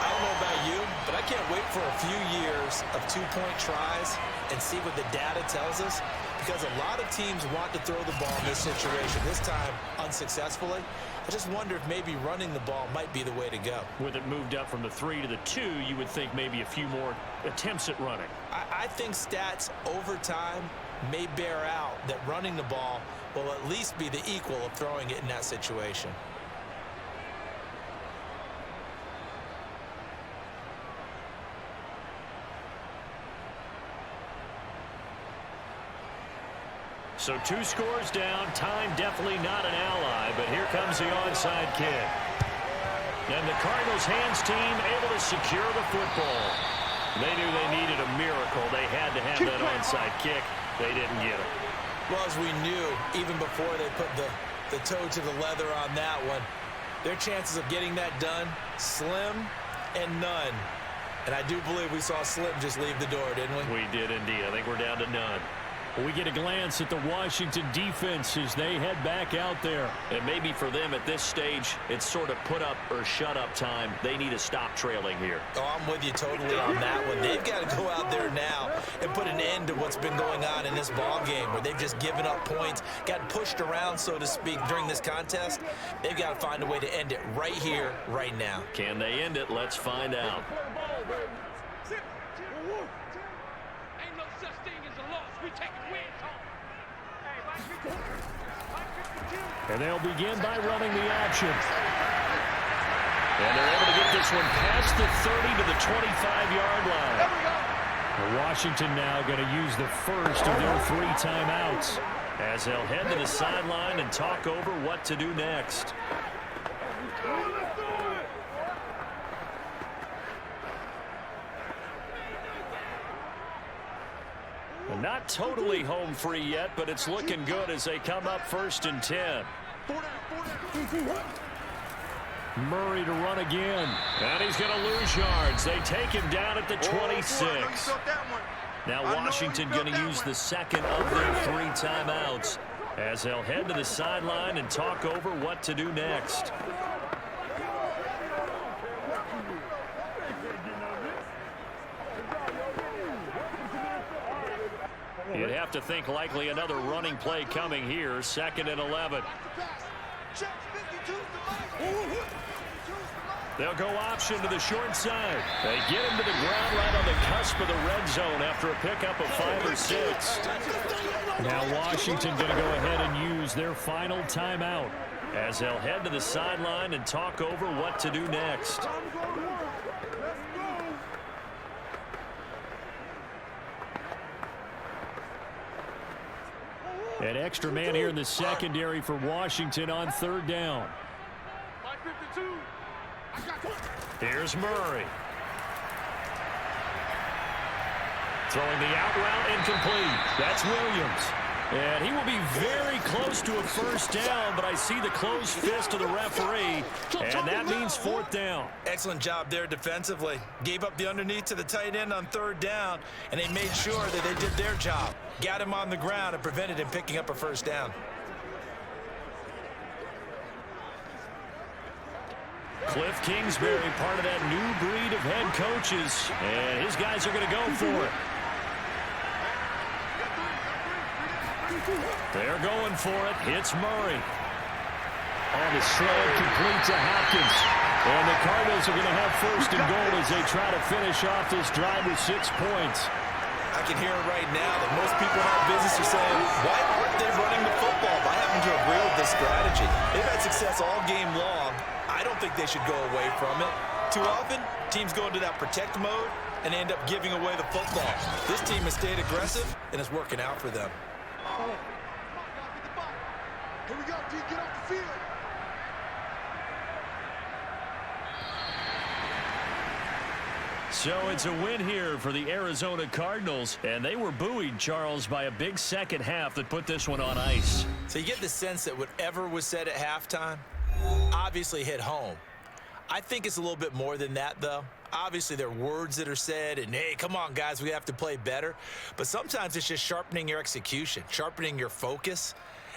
I don't know about you, but I can't wait for a few years of 2-point tries and see what the data tells us, because a lot of teams want to throw the ball in this situation, this time unsuccessfully. I just wonder if maybe running the ball might be the way to go. With it moved up from the 3 to the 2, you would think maybe a few more attempts at running. I think stats over time may bear out that running the ball will at least be the equal of throwing it in that situation. So 2 scores down. Time definitely not an ally, but here comes the onside kick. And the Cardinals hands team able to secure the football. They knew they needed a miracle. They had to have that onside kick. They didn't get it. Well, as we knew, even before they put the toe to the leather on that one, their chances of getting that done, slim and none. And I do believe we saw Slim just leave the door, didn't we? We did indeed. I think we're down to none. We get a glance at the Washington defense as they head back out there. And maybe for them at this stage, it's sort of put up or shut up time. They need to stop trailing here. Oh, I'm with you totally on that one. They've got to go out there now and put an end to what's been going on in this ball game, where they've just given up points, got pushed around, so to speak, during this contest. They've got to find a way to end it right here, right now. Can they end it? Let's find out. Ain't no such thing as a loss. We taking wins home. Hey, Mike 52. Mike 52. And they'll begin by running the option. And they're able to get this one past the 30 to the 25-yard line. There we go. Washington now going to use the first of their 3 timeouts, As they'll head to the sideline and talk over what to do next. Not totally home free yet, but it's looking good as they come up 1st and 10. Murray to run again. And he's going to lose yards. They take him down at the 26. Now Washington going to use the second of their 3 timeouts as they'll head to the sideline and talk over what to do next. You'd have to think likely another running play coming here. 2nd and 11. They'll go option to the short side. They get him to the ground right on the cusp of the red zone after a pickup of 5 or 6. Now Washington going to go ahead and use their final timeout as they'll head to the sideline and talk over what to do next. An extra man here in the secondary for Washington on 3rd down. Mike 52. Here's Murray. Throwing the out route incomplete. That's Williams. And he will be very close to a 1st down, but I see the closed fist of the referee, and that means 4th down. Excellent job there defensively. Gave up the underneath to the tight end on 3rd down, and they made sure that they did their job. Got him on the ground and prevented him picking up a 1st down. Cliff Kingsbury, part of that new breed of head coaches, and his guys are going to go for it. They're going for it. It's Murray. On the slant, complete to Hopkins. And the Cardinals are going to have 1st and goal as they try to finish off this drive with 6 points. I can hear it right now that most people in our business are saying, why aren't they running the football? I happen to agree with this strategy. They've had success all game long. I don't think they should go away from it. Too often, teams go into that protect mode and end up giving away the football. This team has stayed aggressive, and it's working out for them. Here we go, D, get off the field. So it's a win here for the Arizona Cardinals, and they were buoyed, Charles, by a big second half that put this one on ice. So you get the sense that whatever was said at halftime obviously hit home. I think it's a little bit more than that, though. Obviously, there are words that are said, and, hey, come on, guys, we have to play better. But sometimes it's just sharpening your execution, sharpening your focus,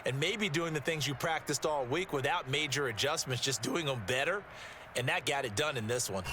and maybe doing the things you practiced all week without major adjustments, just doing them better. And that got it done in this one.